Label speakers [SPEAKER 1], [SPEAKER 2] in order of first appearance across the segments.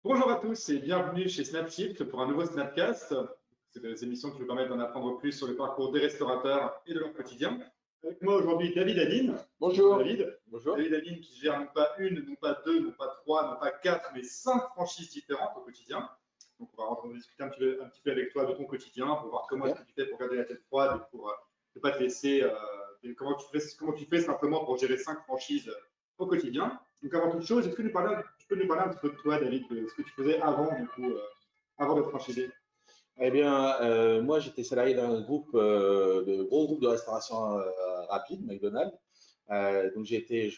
[SPEAKER 1] Bonjour à tous et bienvenue chez Snapshift pour un nouveau Snapcast. C'est des émissions qui vous permettent d'en apprendre plus sur le parcours des restaurateurs et de leur quotidien. Avec moi aujourd'hui David Aline.
[SPEAKER 2] Bonjour.
[SPEAKER 1] David.
[SPEAKER 2] Bonjour.
[SPEAKER 1] David Aline qui gère non pas une, non pas deux, non pas trois, non pas quatre, mais cinq franchises différentes au quotidien. Donc on va en discuter un petit peu avec toi de ton quotidien pour voir comment est-ce que tu fais pour garder la tête froide et pour ne pas te laisser. Comment tu fais simplement pour gérer cinq franchises au quotidien. Donc avant toute chose, est-ce que tu peux nous parler un petit peu de toi, David, de ce que tu faisais avant, du coup, avant d'être franchisé?
[SPEAKER 2] Eh bien, moi, j'étais salarié d'un gros groupe de restauration rapide, McDonald's. Donc, j'étais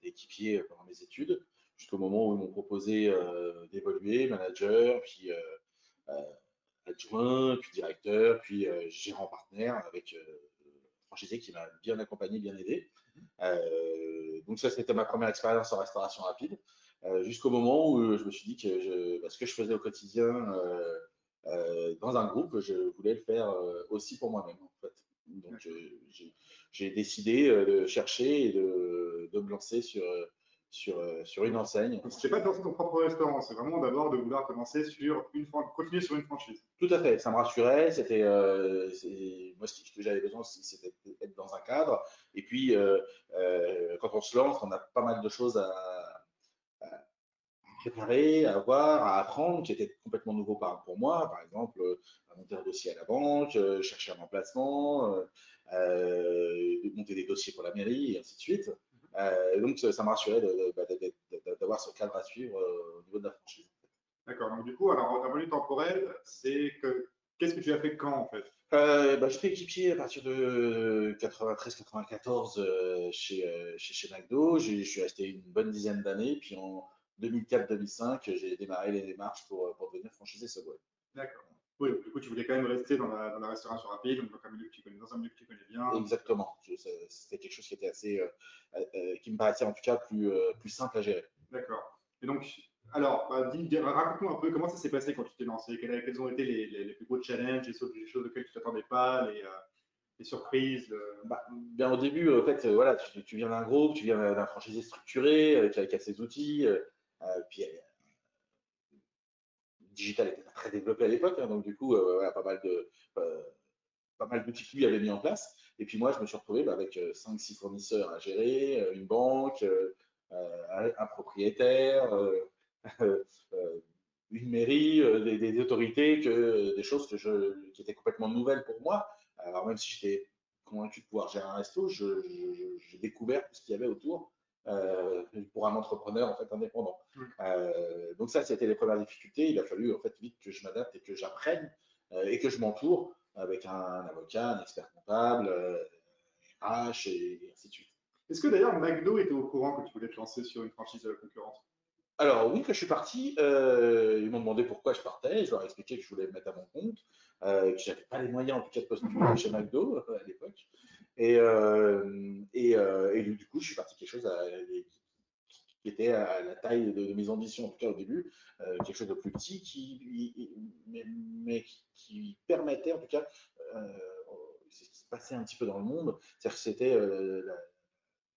[SPEAKER 2] équipier pendant mes études, jusqu'au moment où ils m'ont proposé d'évoluer, manager, puis euh, adjoint, puis directeur, puis gérant partenaire avec franchisé qui m'a bien accompagné, bien aidé. Donc ça, c'était ma première expérience en restauration rapide, jusqu'au moment où je me suis dit que ce que je faisais au quotidien dans un groupe, je voulais le faire aussi pour moi-même, en fait. Donc j'ai décidé de chercher et de me lancer sur une enseigne.
[SPEAKER 1] Donc, ce n'est pas de lancer ton propre restaurant, c'est vraiment d'abord de vouloir commencer sur continuer sur une franchise.
[SPEAKER 2] Tout à fait, ça me rassurait. Moi, ce que j'avais besoin, c'était d'être dans un cadre. Et puis, quand on se lance, on a pas mal de choses à préparer, à voir, à apprendre, qui étaient complètement nouveaux pour moi. Par exemple, monter un dossier à la banque, chercher un emplacement, monter des dossiers pour la mairie, et ainsi de suite. Donc, ça me rassurait d'avoir ce cadre à suivre au niveau de la franchise.
[SPEAKER 1] D'accord. Donc du coup, alors ta venue temporelle, c'est que qu'est-ce que tu as fait quand en fait?
[SPEAKER 2] J'étais équipier à partir de 93-94 chez McDo. Je suis resté une bonne dizaine d'années. Puis en 2004-2005, j'ai démarré les démarches pour devenir franchisé Subway.
[SPEAKER 1] D'accord. Oui, donc, du coup, tu voulais quand même rester dans la restauration rapide, donc dans un milieu que tu connais, dans un milieu que tu connais bien.
[SPEAKER 2] Exactement. C'était quelque chose qui était qui me paraissait en tout cas plus simple à gérer.
[SPEAKER 1] D'accord. Et donc, alors, raconte-nous un peu comment ça s'est passé quand tu t'es lancé. Quels ont été les plus gros challenges, les choses auxquelles tu t'attendais pas, les surprises.
[SPEAKER 2] Bien au début, en fait, voilà, tu viens d'un groupe, tu viens d'un franchisé structuré qui a ses outils. Puis le digital était pas très développé à l'époque, hein, donc du coup, voilà, euh, pas mal d'outils que lui avait mis en place. Et puis moi, je me suis retrouvé avec 5-6 fournisseurs à gérer, une banque, un propriétaire, euh, une mairie, des autorités, des choses qui étaient complètement nouvelles pour moi. Alors même si j'étais convaincu de pouvoir gérer un resto, j'ai découvert tout ce qu'il y avait autour pour un entrepreneur en fait indépendant. Donc ça, c'était les premières difficultés. Il a fallu en fait vite que je m'adapte et que j'apprenne et que je m'entoure avec un avocat, un expert comptable, RH et ainsi de suite.
[SPEAKER 1] Est-ce que d'ailleurs McDo était au courant que tu voulais te lancer sur une franchise concurrente?
[SPEAKER 2] Alors oui, quand je suis parti, ils m'ont demandé pourquoi je partais. Je leur ai expliqué que je voulais me mettre à mon compte, que j'avais pas les moyens en tout cas de postuler chez McDo à l'époque. Et du coup, je suis parti quelque chose qui était à la taille de mes ambitions, en tout cas au début, quelque chose de plus petit, mais qui permettait en tout cas, euh, c'est ce qui se passait un petit peu dans le monde, c'est-à-dire que c'était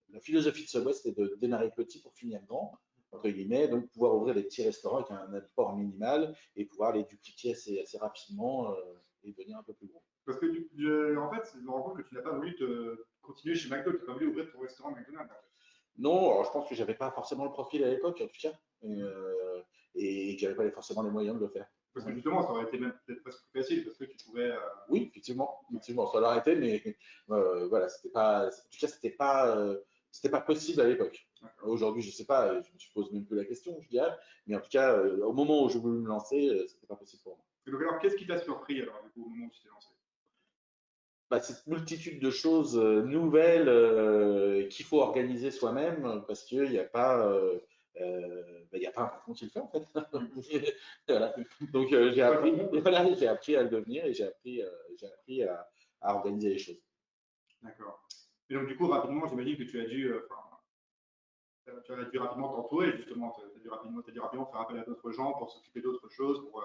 [SPEAKER 2] la philosophie de Subway, c'était de démarrer petit pour finir grand, entre guillemets, donc pouvoir ouvrir des petits restaurants avec un apport minimal et pouvoir les dupliquer assez rapidement et devenir un peu plus gros.
[SPEAKER 1] Parce que en fait, je me rends compte que tu n'as pas voulu continuer chez McDo, tu n'as pas voulu ouvrir ton restaurant McDonald's. En fait.
[SPEAKER 2] Non, alors je pense que j'avais pas forcément le profil à l'époque, en tout cas, et que j'avais pas forcément les moyens de le faire.
[SPEAKER 1] Parce que justement, ça aurait été même peut-être presque plus facile, parce que tu pouvais.
[SPEAKER 2] Oui, effectivement, ça l'aurait été, mais voilà, en tout cas, c'était pas possible à l'époque. Aujourd'hui, je sais pas, je me pose même plus la question, je dirais, mais en tout cas, au moment où je voulais me lancer, c'était pas possible pour moi.
[SPEAKER 1] Et donc, alors, qu'est-ce qui t'a surpris alors, du coup, au moment où tu t'es lancé?
[SPEAKER 2] Cette multitude de choses nouvelles qu'il faut organiser soi-même parce qu'il n'y a pas, il y a pas un patron qui le fait en fait. Voilà. Donc j'ai appris à le devenir et j'ai appris à organiser les choses.
[SPEAKER 1] D'accord. Et donc, du coup, rapidement, j'imagine que tu as dû rapidement t'entourer, justement. Tu as dû rapidement faire appel à d'autres gens pour s'occuper d'autres choses, pour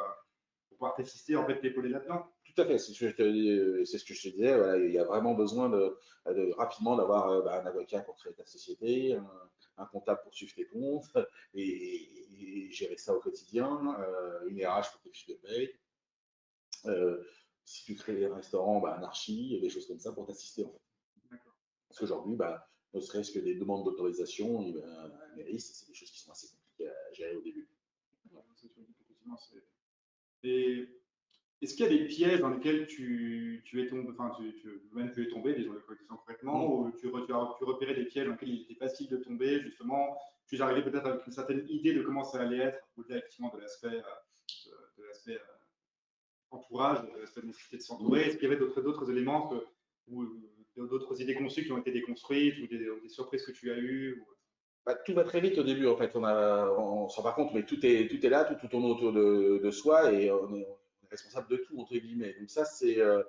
[SPEAKER 1] pouvoir t'assister, en fait, t'épauler là-dedans.
[SPEAKER 2] Tout à fait, c'est ce que je te disais. Voilà, il y a vraiment besoin rapidement d'avoir un avocat pour créer ta société, un comptable pour suivre tes comptes et gérer ça au quotidien, une RH pour tes fiches de paye. Si tu crées un restaurant, un archi, des choses comme ça pour t'assister en fait. Parce qu'aujourd'hui, ne serait-ce que des demandes d'autorisation, à la mairie, c'est des choses qui sont assez compliquées à gérer au début.
[SPEAKER 1] Et est-ce qu'il y a des pièges dans lesquels tu es tombé, enfin même tu es tombé, des gens le correction correctement, ou tu repérais des pièges dans lesquels il était facile de tomber, justement, tu es arrivé peut-être avec une certaine idée de comment ça allait être, au-delà effectivement de l'aspect entourage, de l'aspect de nécessité de s'entourer. Est-ce qu'il y avait d'autres éléments ou d'autres idées conçues qui ont été déconstruites, ou des surprises que tu as eues
[SPEAKER 2] Tout va très vite au début, en fait. On s'en rend compte, mais tout est là, tout tourne autour de soi et on est responsable de tout, entre guillemets. Donc ça, c'est la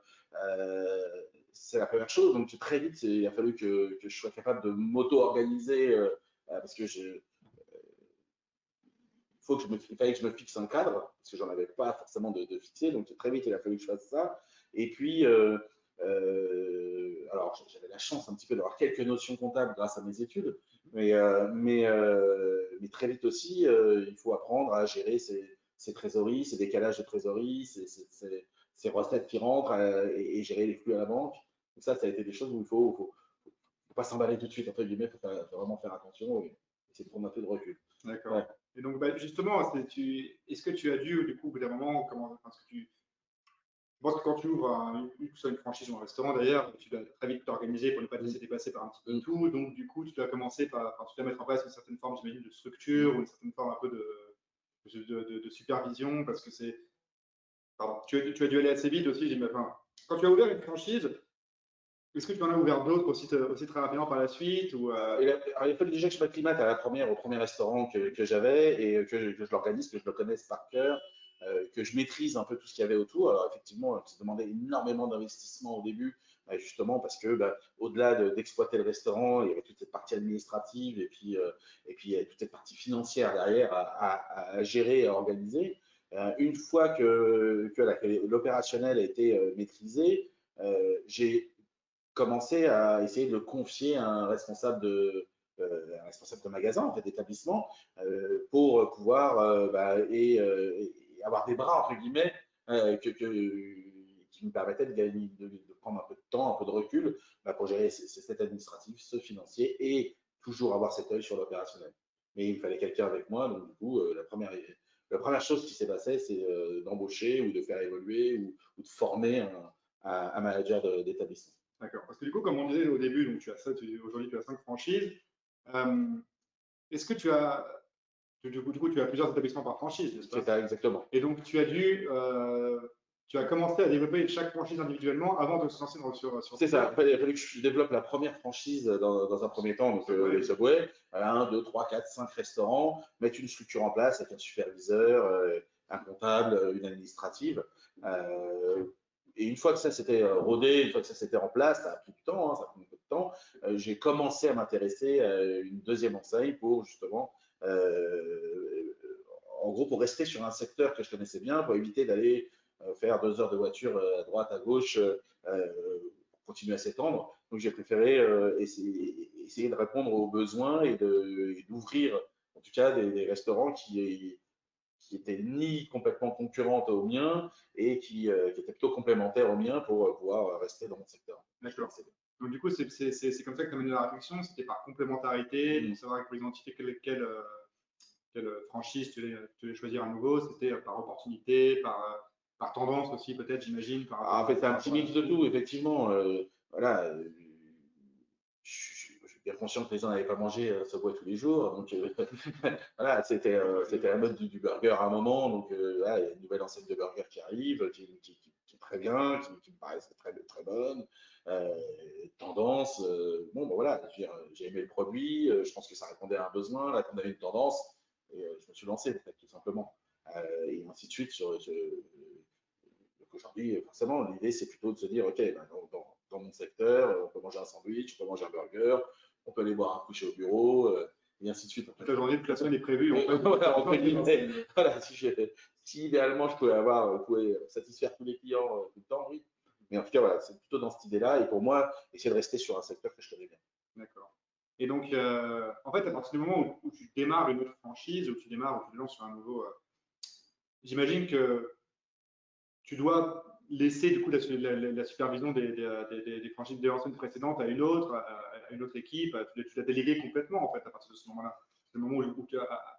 [SPEAKER 2] première chose. Donc très vite, il a fallu que je sois capable de m'auto-organiser parce que il fallait que je me fixe un cadre, parce que j'en avais pas forcément de fixé. Donc très vite, il a fallu que je fasse ça. Et puis, alors j'avais la chance un petit peu d'avoir quelques notions comptables grâce à mes études, mais très vite aussi, il faut apprendre à gérer ses trésoreries, ses décalages de trésorerie, ses recettes qui rentrent et gérer les flux à la banque. Donc ça a été des choses où il faut pas s'emballer tout de suite, entre guillemets, il faut vraiment faire attention et essayer de prendre un peu de recul.
[SPEAKER 1] D'accord. Ouais. Et donc, justement, est-ce que tu as dû, du coup, au bout d'un moment, je pense que quand tu ouvres une franchise ou un restaurant, d'ailleurs, tu dois très vite t'organiser pour ne pas te laisser dépasser par un petit peu tout. Donc, du coup, tu dois commencer tu dois mettre en place une certaine forme, j'imagine, de structure ou une certaine forme un peu de supervision, parce que tu as dû aller assez vite aussi, j'imagine. Enfin, quand tu as ouvert une franchise, est-ce que tu en as ouvert d'autres aussi très rapidement par la suite ou
[SPEAKER 2] il a fallu déjà que je m'acclimate au premier restaurant que j'avais et que je l'organise, que je le connaisse par cœur, que je maîtrise un peu tout ce qu'il y avait autour. Alors effectivement, ça demandait énormément d'investissement au début, justement parce que au-delà d'exploiter le restaurant, il y avait toute cette partie administrative et puis il y avait toute cette partie financière derrière à gérer et à organiser. Une fois que l'opérationnel a été maîtrisé, j'ai commencé à essayer de le confier à un responsable de magasin, en fait, d'établissement, pour pouvoir et avoir des bras, entre guillemets, qui me permettaient de prendre un peu de temps, un peu de recul pour gérer cet administratif, ce financier et toujours avoir cet œil sur l'opérationnel. Mais il me fallait quelqu'un avec moi, donc du coup, la première chose qui s'est passée, c'est d'embaucher ou de faire évoluer ou de former un manager d'établissement.
[SPEAKER 1] D'accord. Parce que du coup, comme on disait au début, donc aujourd'hui tu as 5 franchises. Est-ce que du coup, tu as plusieurs établissements par franchise, n'est-ce pas?
[SPEAKER 2] C'est ça, exactement.
[SPEAKER 1] Et donc, tu as commencé à développer chaque franchise individuellement avant de se lancer sur
[SPEAKER 2] C'est ça. Il a fallu que je développe la première franchise dans un premier temps, donc les Subway, 1, 2, 3, 4, 5 restaurants, mettre une structure en place avec un superviseur, un comptable, une administrative. Et une fois que ça s'était rodé, une fois que ça s'était en place, ça a pris du temps, ça a pris un peu de temps, j'ai commencé à m'intéresser à une deuxième enseigne pour justement, en gros, pour rester sur un secteur que je connaissais bien, pour éviter d'aller faire 2 heures de voiture à droite, à gauche, pour continuer à s'étendre. Donc j'ai préféré essayer de répondre aux besoins et d'ouvrir en tout cas des restaurants qui étaient ni complètement concurrentes aux miens et qui étaient plutôt complémentaires aux miens pour pouvoir rester dans mon secteur.
[SPEAKER 1] D'accord. Donc du coup, c'est comme ça que tu as mené la réflexion, c'était par complémentarité, pour savoir pour identifier quelle franchise tu allais choisir à nouveau, c'était par opportunité, par tendance aussi peut-être, j'imagine.
[SPEAKER 2] En fait, c'est un petit mix de tout, effectivement. Voilà, je suis bien conscient que les gens n'avaient pas mangé Subway tous les jours. Donc, voilà, c'était la mode du burger à un moment. Donc, voilà, il y a une nouvelle enseigne de burger qui arrive, qui est très bien, qui me paraît très, très bonne. Tendance, bon, voilà, j'ai aimé le produit. Je pense que ça répondait à un besoin. Là, on avait une tendance. Et je me suis lancé, en fait, tout simplement. Et ainsi de suite. Donc aujourd'hui, forcément, l'idée, c'est plutôt de se dire, OK, dans mon secteur, on peut manger un sandwich, on peut manger un burger, on peut aller boire un coucher au bureau, et ainsi de suite.
[SPEAKER 1] Toute la journée, toute la semaine est prévue.
[SPEAKER 2] Voilà, si idéalement, je pouvais satisfaire tous les clients tout le temps, oui. Mais en tout cas, voilà, c'est plutôt dans cette idée-là. Et pour moi, essayer de rester sur un secteur que je connais bien.
[SPEAKER 1] D'accord. Et donc, en fait, à partir du moment où tu démarres une autre franchise, où tu démarres, où tu te lances sur un nouveau, j'imagine que tu dois laisser du coup la supervision des franchises des anciennes précédentes à une autre, à une autre équipe. Tu l'as délégué complètement en fait à partir de ce moment-là. C'est le moment où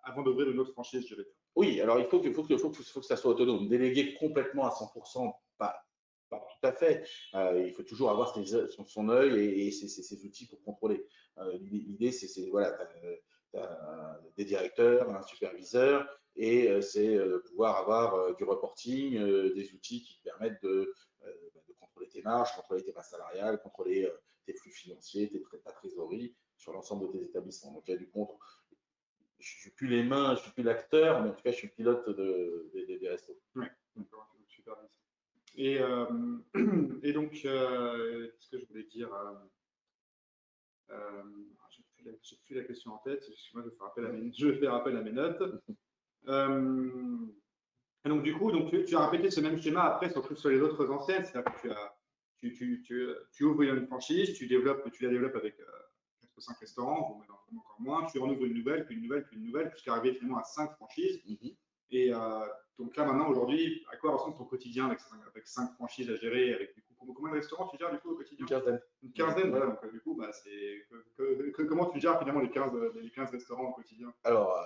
[SPEAKER 1] avant d'ouvrir une autre franchise, je vais dire.
[SPEAKER 2] Oui, alors il faut que ça soit autonome. Déléguer complètement à 100%, pas tout à fait. Il faut toujours avoir son œil et ses outils pour contrôler. L'idée, c'est voilà, tu as des directeurs, un superviseur, et c'est pouvoir avoir du reporting, des outils qui te permettent de contrôler tes marges, contrôler tes masses salariales, contrôler tes flux financiers, ta trésorerie sur l'ensemble de tes établissements. Donc il y a du contrôle. Je suis plus les mains, je suis plus l'acteur, mais en tout cas, je suis pilote des restos.
[SPEAKER 1] Oui, d'accord, super. Et, et donc, qu'est-ce que je voulais dire j'ai plus la question en tête. Excuse-moi, je vais faire appel à mes notes. Et donc, du coup, tu as répété ce même schéma après sur les autres enseignes. C'est-à-dire que tu ouvres une franchise, tu la développes avec 4 ou 5 restaurants, vous encore moins, tu en ouvres une nouvelle, puis une nouvelle, puis une nouvelle, jusqu'à arriver finalement à 5 franchises. Et donc là, maintenant, aujourd'hui, à quoi ressemble ton quotidien avec 5 franchises à gérer, avec du coup, combien de restaurants tu gères du coup au quotidien?
[SPEAKER 2] Une quinzaine.
[SPEAKER 1] Une quinzaine, voilà. Donc, du coup, bah, comment tu gères finalement les 15 restaurants au quotidien?
[SPEAKER 2] Alors,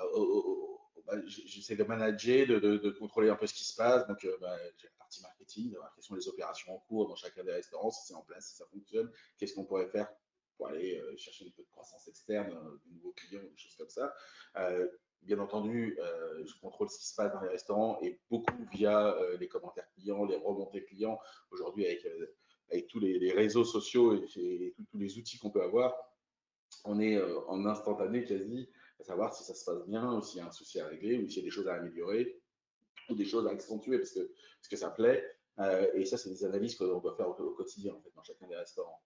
[SPEAKER 2] j'essaie de manager, de contrôler un peu ce qui se passe. Donc, j'ai la partie marketing, de voir quelles sont les opérations en cours dans chacun des restaurants, si c'est en place, si ça fonctionne, qu'est-ce qu'on pourrait faire pour aller chercher un peu de croissance externe, de nouveaux clients, des choses comme ça. Bien entendu, je contrôle ce qui se passe dans les restaurants et beaucoup via les commentaires clients, les remontées clients. Aujourd'hui, avec tous les réseaux sociaux et tous les outils qu'on peut avoir, on est en instantané quasi, à savoir si ça se passe bien, ou s'il y a un souci à régler, ou s'il y a des choses à améliorer, ou des choses à accentuer parce que ça plaît. Et ça, c'est des analyses qu'on doit faire au quotidien, en fait, dans chacun des restaurants.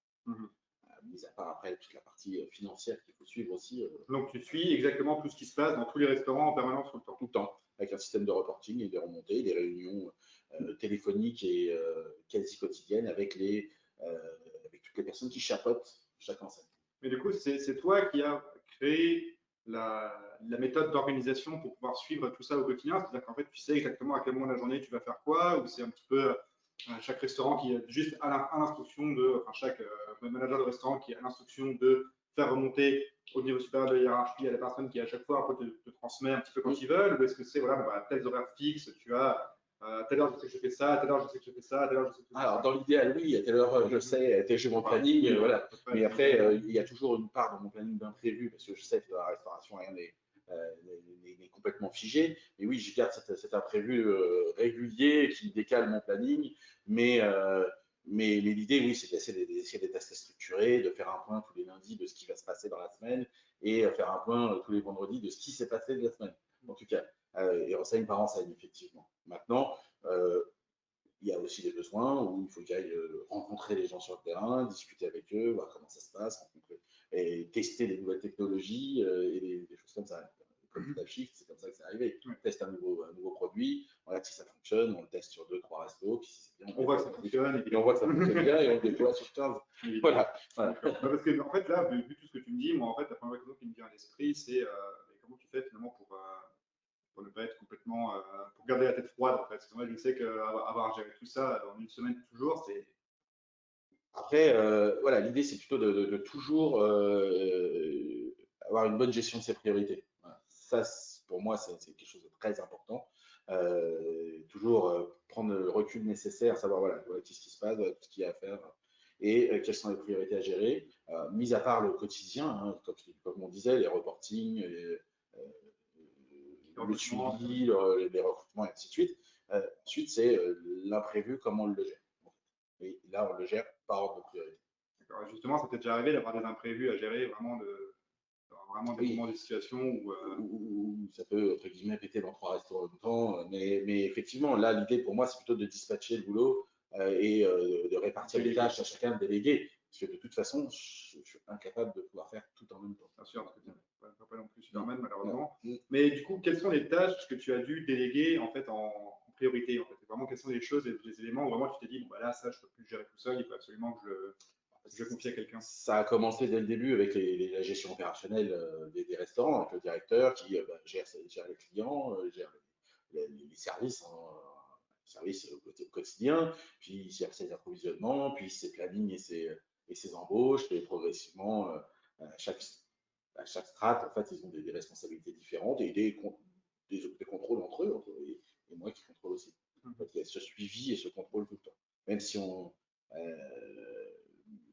[SPEAKER 2] Mis à part après toute la partie financière qu'il faut suivre aussi.
[SPEAKER 1] Donc, tu suis exactement tout ce qui se passe dans tous les restaurants en permanence tout le temps?
[SPEAKER 2] Tout le temps, avec un système de reporting et des remontées, des réunions téléphoniques et quasi quotidiennes avec toutes les personnes qui chapeautent chaque enseigne.
[SPEAKER 1] Mais du coup, c'est toi qui as créé la méthode d'organisation pour pouvoir suivre tout ça au quotidien. C'est-à-dire qu'en fait, tu sais exactement à quel moment de la journée tu vas faire quoi, ou c'est un petit peu chaque restaurant qui est juste à l'instruction enfin chaque manager de restaurant qui est à l'instruction de faire remonter au niveau supérieur de la hiérarchie à la personne qui à chaque fois un peu te transmet un petit peu quand ils veulent, ou est-ce que c'est voilà, bah, tels horaires fixes, tu as telle heure je sais que je fais ça, telle heure je sais que je fais ça, telle heure je sais que je fais ça.
[SPEAKER 2] Alors, dans l'idéal, oui, à telle heure, je sais, tel jeu mon planning, voilà. Mais après, il y a toujours une part dans mon planning d'imprévu, parce que je sais que dans la restauration, rien n'est complètement figé. Mais oui, je garde cet imprévu régulier qui décale mon planning. Mais l'idée, oui, c'est d'essayer d'être assez structuré, de faire un point tous les lundis de ce qui va se passer dans la semaine et faire un point tous les vendredis de ce qui s'est passé de la semaine. En tout cas, et enseigne par enseigne, effectivement. Maintenant, il y a aussi des besoins où il faut que j'aille rencontrer les gens sur le terrain, discuter avec eux, voir comment ça se passe, et tester les nouvelles technologies et des choses comme ça. Comme Shift, c'est comme ça que c'est arrivé. On teste un nouveau produit, on regarde si ça fonctionne, on le teste sur 2-3 restos, puis si c'est bien,
[SPEAKER 1] on voit que ça fonctionne.
[SPEAKER 2] Et on voit que ça fonctionne bien et on le déploie sur 15. Voilà.
[SPEAKER 1] Parce que, en fait, là, vu tout ce que tu me dis, moi, en fait, la première question qui me vient à l'esprit, c'est comment tu fais finalement pour ne pas être complètement, pour garder la tête froide en fait. Parce que moi je sais qu'avoir géré tout ça dans une semaine toujours, c'est.
[SPEAKER 2] Après, voilà, l'idée c'est plutôt de toujours avoir une bonne gestion de ses priorités. Voilà. Ça, pour moi, c'est quelque chose de très important. Toujours prendre le recul nécessaire, savoir voilà qu'est-ce qui se passe, tout ce qu'il y a à faire et quelles sont les priorités à gérer, mis à part le quotidien, hein, comme on disait, les reportings, le suivi, les recrutements, et ainsi de suite. Ensuite, c'est l'imprévu, comment on le gère. Et là, on le gère par ordre de priorité.
[SPEAKER 1] D'accord. Justement, ça t'est déjà arrivé d'avoir des imprévus à gérer, vraiment des moments, des situations
[SPEAKER 2] où ça peut, entre guillemets, péter dans 3 restaurants en même temps. Mais effectivement, là, l'idée pour moi, c'est plutôt de dispatcher le boulot et de répartir les tâches à chacun, de déléguer. Parce que de toute façon, je suis incapable de pouvoir faire tout en même temps.
[SPEAKER 1] Bien sûr, parce que tu n'es pas non plus Superman, malheureusement. Mais du coup, quelles sont les tâches que tu as dû déléguer en fait en priorité en fait? Vraiment, quelles sont les choses, les éléments où vraiment tu t'es dit, bon, bah là, ça, je ne peux plus le gérer tout seul, il faut absolument que je. Je vais confier à quelqu'un.
[SPEAKER 2] Ça a commencé dès le début avec la gestion opérationnelle des restaurants, avec le directeur qui gère les clients, gère les services, services au quotidien, puis il gère ses approvisionnements, puis ses plannings et ses embauches, et progressivement, à chaque strate, en fait, ils ont des responsabilités différentes et des contrôles entre eux, et moi qui contrôle aussi. En fait, il y a ce suivi et ce contrôle tout le temps.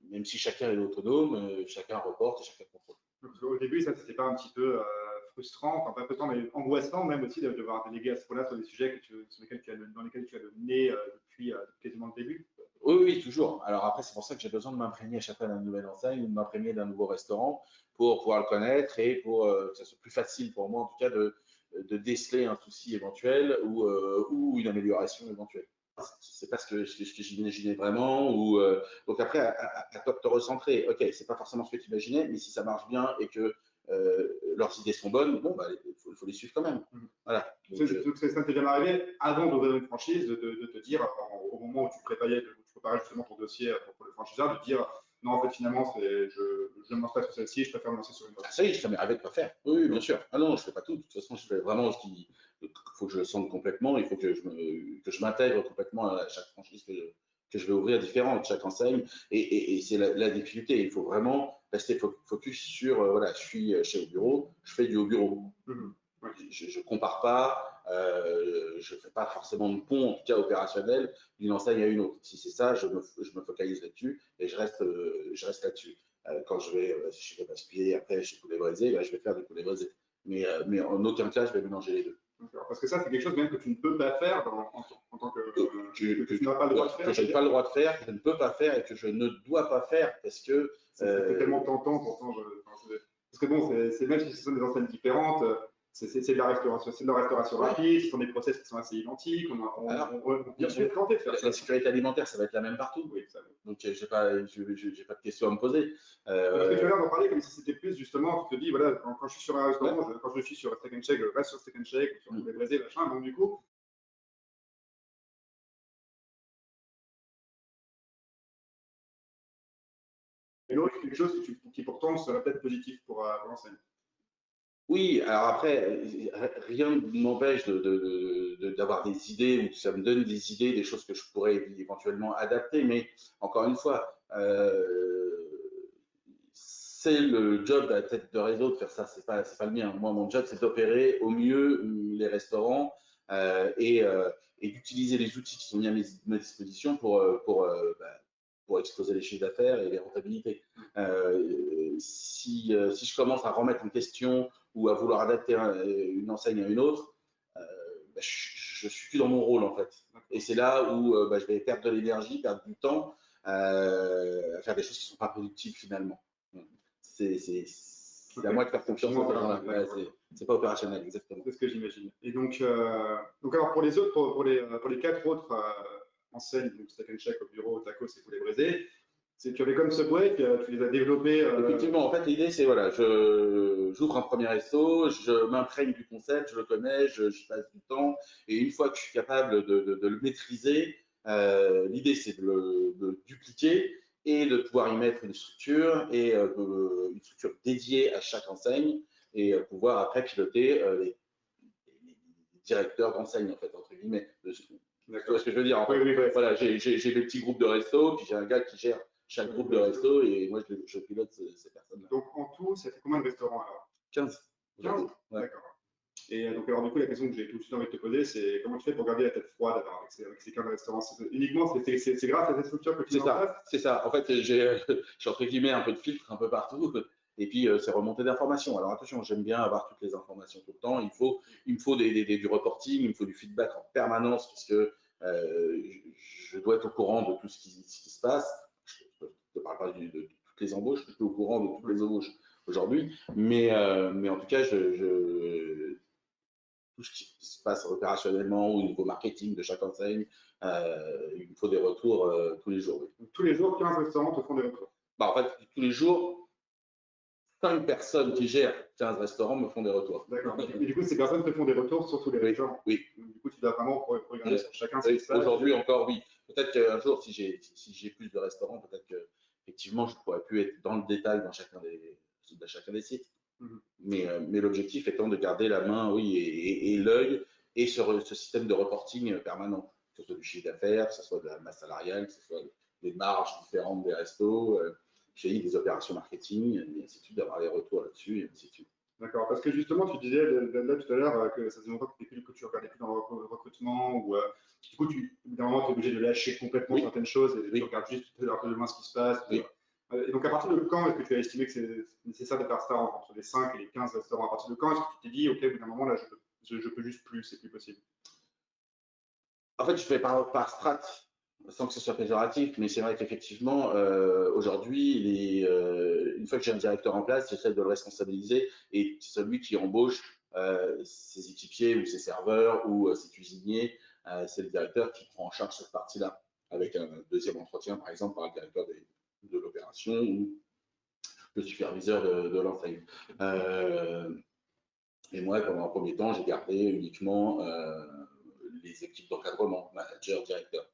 [SPEAKER 2] Même si chacun est autonome, chacun reporte et chacun contrôle.
[SPEAKER 1] Au début, ça, c'était pas un petit peu frustrant, enfin pas frustrant, mais angoissant même aussi de devoir déléguer à ce point-là sur des sujets dans lesquels tu as le nez depuis quasiment le début.
[SPEAKER 2] Oui, toujours. Alors après, c'est pour ça que j'ai besoin de m'imprégner à chaque fois d'une nouvelle enseigne, ou de m'imprégner d'un nouveau restaurant pour pouvoir le connaître et pour que ça soit plus facile pour moi, en tout cas, de déceler un souci éventuel ou une amélioration éventuelle. C'est pas ce que j'imaginais vraiment. Donc après, à toi de te recentrer. Ok, c'est pas forcément ce que tu imaginais, mais si ça marche bien et que leurs idées sont bonnes, bon, bah, faut les suivre quand même. Voilà.
[SPEAKER 1] Donc, ça t'est jamais arrivé avant d'ouvrir une franchise de te dire, au moment où tu préparais justement ton dossier pour le franchiseur, de dire non, en fait, finalement, je ne me lance pas sur celle-ci, je préfère me lancer sur une autre.
[SPEAKER 2] Ça y est, ça m'est arrivé de pas faire. Oui, bien sûr. Ah non, je fais pas tout. De toute façon, je fais vraiment ce qu'il faut que je le sente complètement. Il faut que je m'intègre complètement à chaque franchise que je vais ouvrir différente, chaque enseigne. Et c'est la difficulté. Il faut vraiment rester focus sur, voilà, je suis chez Au Bureau, je fais du Au Bureau.
[SPEAKER 1] Ouais.
[SPEAKER 2] Je compare pas, je fais pas forcément de pont, en tout cas opérationnel, d'une enseigne à une autre. Si c'est ça, je me focalise là-dessus et je reste là-dessus. Quand je vais basculer après chez Poulet Braisé, là, je vais faire du Poulet Braisé. Mais en aucun cas, je vais mélanger les deux.
[SPEAKER 1] Parce que ça, c'est quelque chose même que tu ne peux pas faire en tant que tu n'as pas le droit de faire.
[SPEAKER 2] Que je n'ai pas le droit de faire, que je ne peux pas faire et que je ne dois pas faire parce que.
[SPEAKER 1] C'est tellement tentant pourtant. Parce que bon, même si ce sont des enseignes différentes, c'est de la restauration rapide, ce sont des process qui sont assez identiques.
[SPEAKER 2] Bien sûr,
[SPEAKER 1] tenter de faire
[SPEAKER 2] la sécurité alimentaire, ça va être la même partout.
[SPEAKER 1] Oui, ça va.
[SPEAKER 2] Donc, j'ai pas de questions à me poser.
[SPEAKER 1] Parce que tu as l'air d'en parler comme si c'était plus justement, tu te dis, voilà, quand je suis sur un restaurant, quand je suis sur Steak and Shake, je reste sur Steak and Shake, ou sur Poulet Braisé, machin. Donc, du coup, et l'autre, quelque chose qui pourtant serait peut-être positif pour l'enseigne.
[SPEAKER 2] Oui, alors après, rien ne m'empêche d'avoir des idées ou ça me donne des idées, des choses que je pourrais éventuellement adapter. Mais encore une fois, c'est le job à la tête de réseau de faire ça. C'est pas le mien. Moi, mon job, c'est d'opérer au mieux les restaurants et d'utiliser les outils qui sont mis à ma disposition pour exploser les chiffres d'affaires et les rentabilités. Si je commence à remettre en question ou à vouloir adapter une enseigne à une autre, je suis plus dans mon rôle en fait. Et c'est là où je vais perdre de l'énergie, perdre du temps à faire des choses qui ne sont pas productives finalement. C'est à moi de faire confiance à ces gens-là. C'est pas opérationnel, exactement.
[SPEAKER 1] C'est ce que j'imagine. Et donc alors pour les autres, pour les 4 autres enseignes, donc Steak and Shake, Au Bureau, Tacos et Poulet Braisé, tu avais comme Subway, tu les as développés.
[SPEAKER 2] Effectivement, en fait, l'idée, c'est voilà, j'ouvre un premier resto, je m'imprègne du concept, je le connais, je passe du temps, et une fois que je suis capable de le maîtriser, l'idée, c'est de le dupliquer et de pouvoir y mettre une structure et une structure dédiée à chaque enseigne et pouvoir après piloter les directeurs d'enseigne, en fait, entre guillemets. Tu vois ce que je veux dire? En fait,
[SPEAKER 1] oui.
[SPEAKER 2] Voilà, j'ai des petits groupes de resto, puis j'ai un gars qui gère chaque groupe de resto et moi je pilote ces personnes-là.
[SPEAKER 1] Donc en tout, ça fait combien de restaurants alors?
[SPEAKER 2] 15.
[SPEAKER 1] 15
[SPEAKER 2] ouais.
[SPEAKER 1] D'accord. Et donc alors du coup, la question que j'ai tout de suite envie de te poser, c'est comment tu fais pour garder la tête froide avec ces 15 restaurants? Uniquement, c'est grâce à cette structure que tu mets en place?
[SPEAKER 2] C'est ça. En fait, j'ai entre guillemets un peu de filtre un peu partout. Et puis, c'est remonter d'informations. Alors attention, j'aime bien avoir toutes les informations tout le temps. Il me faut du reporting, il me faut du feedback en permanence, puisque je dois être au courant de tout ce qui se passe. Je ne te parle pas de toutes les embauches, je suis au courant de toutes les embauches aujourd'hui. Mais en tout cas, tout ce qui se passe opérationnellement ou au niveau marketing de chaque enseigne, il me faut des retours tous les jours. Oui.
[SPEAKER 1] Donc, tous les jours, 15 restaurants te font des retours?
[SPEAKER 2] En fait, tous les jours, 5 personnes qui gèrent 15 restaurants me font des retours.
[SPEAKER 1] D'accord. Et du coup, ces personnes te font des retours sur tous les restaurants?
[SPEAKER 2] Oui.
[SPEAKER 1] Donc, du coup, tu dois vraiment regarder sur chacun ce qui se passe.
[SPEAKER 2] Aujourd'hui encore, oui. Peut-être qu'un jour, si j'ai plus de restaurants, peut-être que effectivement, je ne pourrais plus être dans le détail dans chacun des sites.
[SPEAKER 1] Mhm.
[SPEAKER 2] Mais l'objectif étant de garder la main, oui, et l'œil, et ce système de reporting permanent, que ce soit du chiffre d'affaires, que ce soit de la masse salariale, que ce soit des marges différentes des restos, des opérations marketing, et ainsi de suite, d'avoir les retours là-dessus, et ainsi de suite.
[SPEAKER 1] D'accord, parce que justement, tu disais là tout à l'heure que ça faisait longtemps que tu regardais plus dans le recrutement, ou du coup, évidemment, tu es obligé de lâcher complètement certaines choses et tu regardes juste un peu de loin ce qui se passe.
[SPEAKER 2] Oui.
[SPEAKER 1] Et donc, à partir de quand est-ce que tu as estimé que c'est nécessaire de faire ça entre les 5 et les 15 restaurants? À partir de quand est-ce que tu t'es dit, OK, au bout d'un moment, là, je peux juste plus, c'est plus possible?
[SPEAKER 2] En fait, je fais par strat, sans que ce soit péjoratif, mais c'est vrai qu'effectivement, aujourd'hui, une fois que j'ai un directeur en place, j'essaie de le responsabiliser, et c'est celui qui embauche ses équipiers ou ses serveurs ou ses cuisiniers, c'est le directeur qui prend en charge cette partie-là, avec un deuxième entretien, par exemple, par le directeur de l'opération ou le superviseur de l'enseigne. Et moi, pendant un premier temps, j'ai gardé uniquement les équipes d'encadrement, manager, directeur.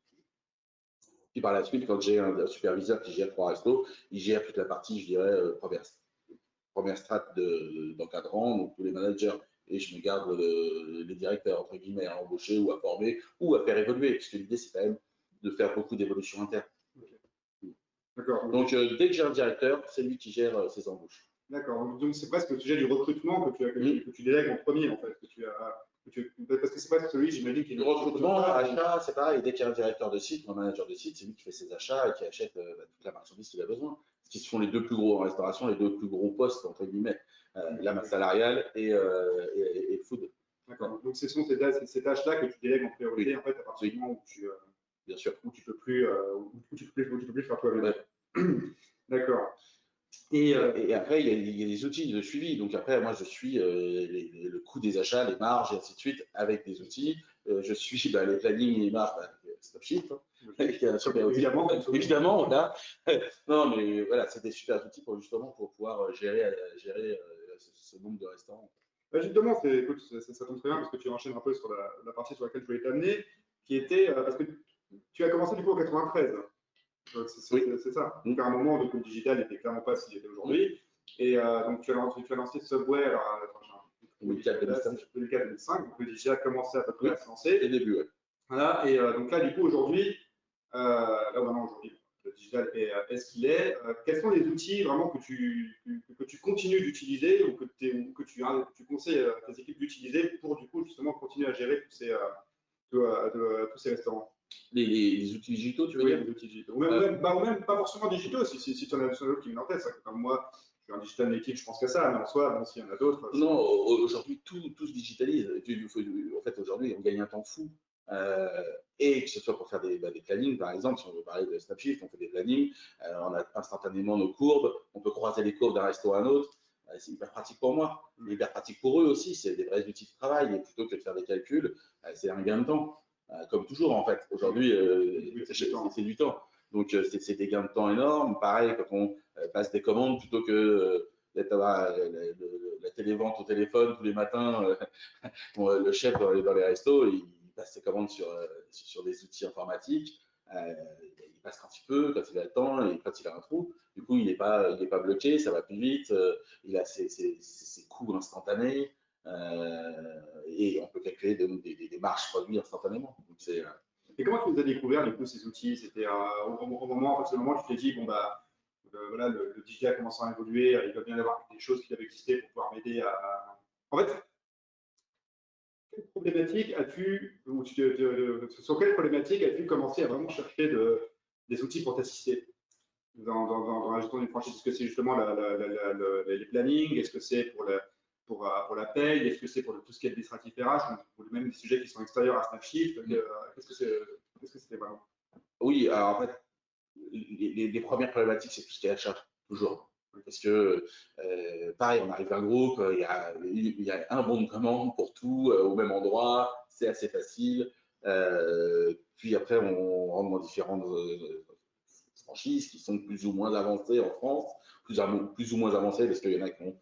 [SPEAKER 2] Puis par la suite, quand j'ai un superviseur qui gère 3 restos, il gère toute la partie, je dirais, première strate d'encadrant, donc tous les managers. Et je me garde les directeurs, entre guillemets, à embaucher ou à former ou à faire évoluer, parce que l'idée, c'est quand même de faire beaucoup d'évolution interne.
[SPEAKER 1] Okay. D'accord.
[SPEAKER 2] Donc, dès que j'ai un directeur, c'est lui qui gère ses embauches.
[SPEAKER 1] D'accord. Donc, c'est presque le sujet du recrutement que tu délègues en premier, en fait. Parce que c'est presque celui, j'imagine, qui est
[SPEAKER 2] le recrutement, achat, c'est pareil. Dès qu'il y a un directeur de site, un manager de site, c'est lui qui fait ses achats et qui achète toute la marchandise qu'il a besoin. Ce qui sont les deux plus gros en restauration, les deux plus gros postes, entre guillemets, la masse salariale et le food.
[SPEAKER 1] D'accord. Donc, ce sont ces tâches-là que tu délègues en priorité,
[SPEAKER 2] oui.
[SPEAKER 1] en fait, à partir du moment où
[SPEAKER 2] bien sûr,
[SPEAKER 1] où tu peux plus faire toi-même.
[SPEAKER 2] Ouais.
[SPEAKER 1] D'accord.
[SPEAKER 2] Et après, il y a des outils de suivi. Donc après, moi, je suis le coût des achats, les marges, et ainsi de suite, avec des outils. Je suis les plannings et les marges, Snapsheet.
[SPEAKER 1] Évidemment.
[SPEAKER 2] Évidemment, là. Non, mais voilà, c'est des super outils pour pouvoir gérer ce nombre de restaurants.
[SPEAKER 1] Justement, écoute, ça tombe très bien parce que tu enchaînes un peu sur la partie sur laquelle je voulais t'amener, qui était, parce que tu as commencé du coup en 93. C'est ça. Donc à un moment, donc, le digital n'était clairement pas ce qu'il était aujourd'hui. Et donc tu as lancé Subway, alors, 2004-2005, donc le digital a commencé à peu près à se lancer.
[SPEAKER 2] C'est le début, oui.
[SPEAKER 1] Voilà, et donc là, du coup, aujourd'hui, là vraiment aujourd'hui, le digital est ce qu'il est. Quels sont les outils vraiment que tu continues d'utiliser ou que tu conseilles à tes équipes d'utiliser pour du coup justement continuer à gérer tous ces restaurants?
[SPEAKER 2] Les outils digitaux, tu veux dire?
[SPEAKER 1] Les outils digitaux. Ou même pas forcément digitaux, si tu en as d'autres qui viennent en tête. Ça, comme moi, je suis un digital native, je pense qu'à ça, mais en soi, même s'il y en a d'autres.
[SPEAKER 2] Non, aujourd'hui, tout se digitalise. En fait, aujourd'hui, on gagne un temps fou. Et que ce soit pour faire des plannings, par exemple, si on veut parler de Snapshift, on fait des plannings, on a instantanément nos courbes, on peut croiser les courbes d'un resto à un autre. C'est hyper pratique pour moi, hyper pratique pour eux aussi. C'est des vrais outils de travail. Et plutôt que de faire des calculs, c'est un gain de temps. Comme toujours, en fait. Aujourd'hui, c'est du temps. Donc, c'est des gains de temps énormes. Pareil, quand on passe des commandes, plutôt que d'être la télévente au téléphone tous les matins, le chef dans les restos, il passe ses commandes sur des outils informatiques. Il passe quand il peut, quand il a le temps et quand il a un trou. Du coup, il n'est pas bloqué, ça va plus vite. Il a ses coûts instantanés. Et on peut calculer des marges produits instantanément. Donc,
[SPEAKER 1] et comment tu les as découverts, du coup, ces outils? C'était au moment où tu t'es dit, bon, bah, voilà, le digital commençant à évoluer, il va bien y avoir des choses qui doivent exister pour pouvoir m'aider à. En fait, quelle problématique sur quelle problématique as-tu commencé à vraiment chercher des outils pour t'assister dans la gestion d'une franchise? Est-ce que c'est justement les plannings? Est-ce que c'est pour la paye? Est-ce que c'est pour tout ce qui est administratif RH? Ou même des sujets qui sont extérieurs à Snapshift? Qu'est-ce que c'était vraiment?
[SPEAKER 2] Oui, alors en fait, les premières problématiques, c'est tout ce qui est achat, toujours. Parce que, pareil, on arrive à un groupe, il y a un bon de commande pour tout, au même endroit, c'est assez facile. Puis après, on rentre dans différentes franchises qui sont plus ou moins avancées en France, plus ou moins avancées parce qu'il y en a qui ont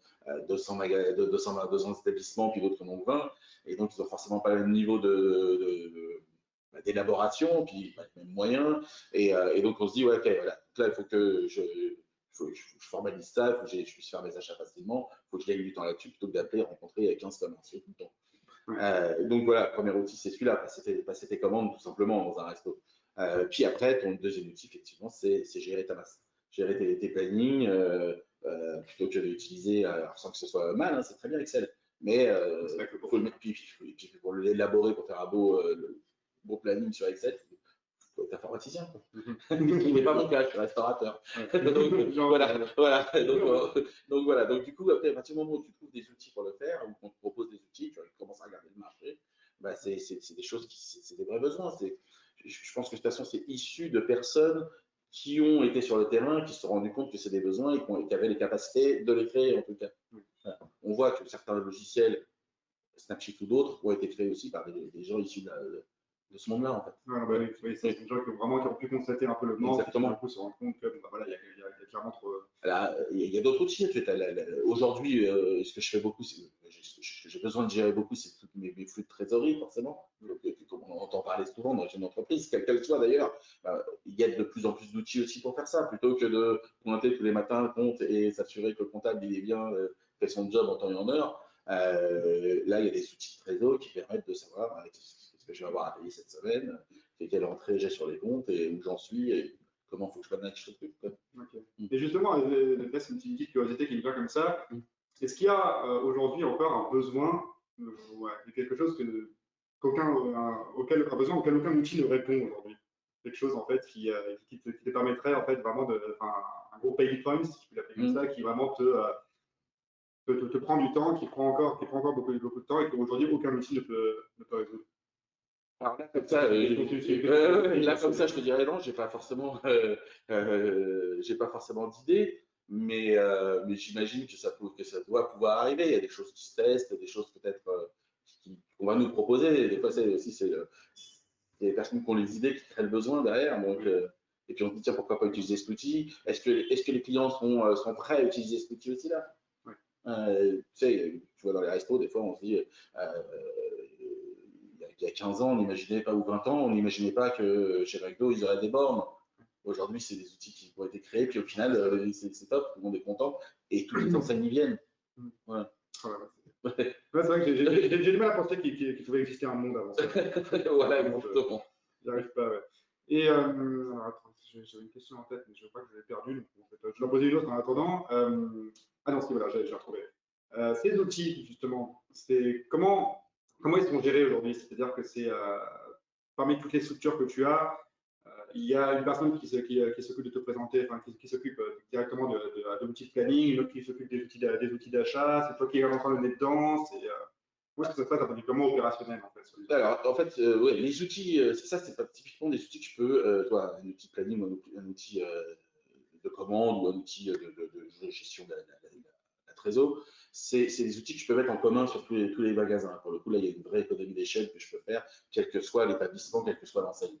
[SPEAKER 2] 200 établissements, puis d'autres qui en ont 20. Et donc, ils n'ont forcément pas le même niveau d'élaboration, puis même moyen. Et donc, on se dit, ouais, ok, voilà. Donc là, il faut que je formalise ça, il faut que je puisse faire mes achats facilement, il faut que je gagne du temps là-dessus plutôt que d'appeler, rencontrer 15 commerciaux tout le temps. Donc voilà, premier outil, c'est celui-là, passer tes commandes tout simplement dans un resto. Puis après, ton deuxième outil, effectivement, c'est gérer ta masse. Gérer tes plannings, plutôt que d'utiliser, alors sans que ce soit mal, hein, c'est très bien Excel, mais faut le mettre, puis pour l'élaborer, pour faire un beau planning sur Excel, il faut être informaticien. Il n'est pas mon cas, je suis restaurateur. Donc voilà. Donc du coup, après, à partir du moment où tu trouves des outils pour le faire, ou qu'on te propose des outils, tu commences à regarder le marché, bah, c'est des choses c'est des vrais besoins. Je pense que de toute façon, c'est issu de personnes qui ont été sur le terrain, qui se sont rendus compte que c'est des besoins et qui avaient les capacités de les créer en tout cas. Voilà. On voit que certains logiciels, Snapchat ou d'autres, ont été créés aussi par des gens issus de ce monde-là, en fait.
[SPEAKER 1] Oui, c'est des gens qui ont pu constater un peu le manque, et qui d'un coup se rendent compte que voilà, il y a clairement trop.
[SPEAKER 2] Il y a d'autres outils. Aujourd'hui, ce que je fais beaucoup, j'ai besoin de gérer beaucoup, c'est tous mes flux de trésorerie, forcément. Donc, comme on entend parler souvent dans une entreprise, quelle qu'elle soit d'ailleurs, il y a de plus en plus d'outils aussi pour faire ça, plutôt que de pointer tous les matins le compte et s'assurer que le comptable il est bien, fait son job en temps et en heure. Là, il y a des outils de trésor qui permettent de savoir ce que je vais avoir à payer cette semaine, quelle entrée j'ai sur les comptes et où j'en suis et comment il faut que je manage ce truc.
[SPEAKER 1] Okay. Et justement, là, c'est une petite curiosité qui me vient comme ça. Est-ce qu'il y a aujourd'hui encore un besoin, de quelque chose auquel aucun outil ne répond aujourd'hui? Quelque chose en fait qui te permettrait en fait vraiment un gros pain point, si tu peux l'appeler comme ça, qui vraiment te prend du temps, qui prend encore beaucoup de temps et qu'aujourd'hui aucun outil ne peut résoudre.
[SPEAKER 2] Alors là, comme ça, je te dirais non, j'ai pas forcément, d'idée, mais j'imagine que ça doit pouvoir arriver. Il y a des choses qui se testent, des choses peut-être qu'on va nous proposer. Des fois, c'est les personnes qui ont les idées qui créent le besoin derrière. Donc, et puis on se dit, tiens, pourquoi pas utiliser cet outil? Est-ce que les clients sont prêts à utiliser cet outil aussi là? Tu vois, dans les restos, des fois, on se dit, il y a 15 ans, on n'imaginait pas, ou 20 ans, on n'imaginait pas que chez McDo, ils auraient des bornes. Aujourd'hui, c'est des outils qui ont été créés, puis au final, c'est top, tout le monde est content, et toutes les enseignes y viennent. Voilà.
[SPEAKER 1] C'est vrai que j'ai du mal à penser qu'il pouvait exister un monde avant ça.
[SPEAKER 2] Voilà, exactement.
[SPEAKER 1] J'y arrive pas, ouais. Et alors, attends, j'avais une question en tête, mais je crois que je l'ai perdue. Donc, en fait, je vais en poser une autre en attendant. Ah non, si, voilà, j'ai retrouvé. Ces outils, justement, comment ils sont gérés aujourd'hui? C'est-à-dire que c'est parmi toutes les structures que tu as, il y a une personne qui s'occupe de te présenter, enfin, qui s'occupe directement de l'outil de planning, une autre qui s'occupe des outils d'achat, c'est toi qui es en train de mettre dedans. Où est-ce que ça se passe d'un point de vue comment opérationnel en fait?
[SPEAKER 2] Alors, en fait, ouais, les outils, c'est pas typiquement des outils que tu peux, toi, un outil de planning, un outil de commande ou un outil de gestion de la trésor, c'est des outils que je peux mettre en commun sur tous les magasins. Pour le coup, là, il y a une vraie économie d'échelle que je peux faire, quel que soit l'établissement, quelle que soit l'enseigne.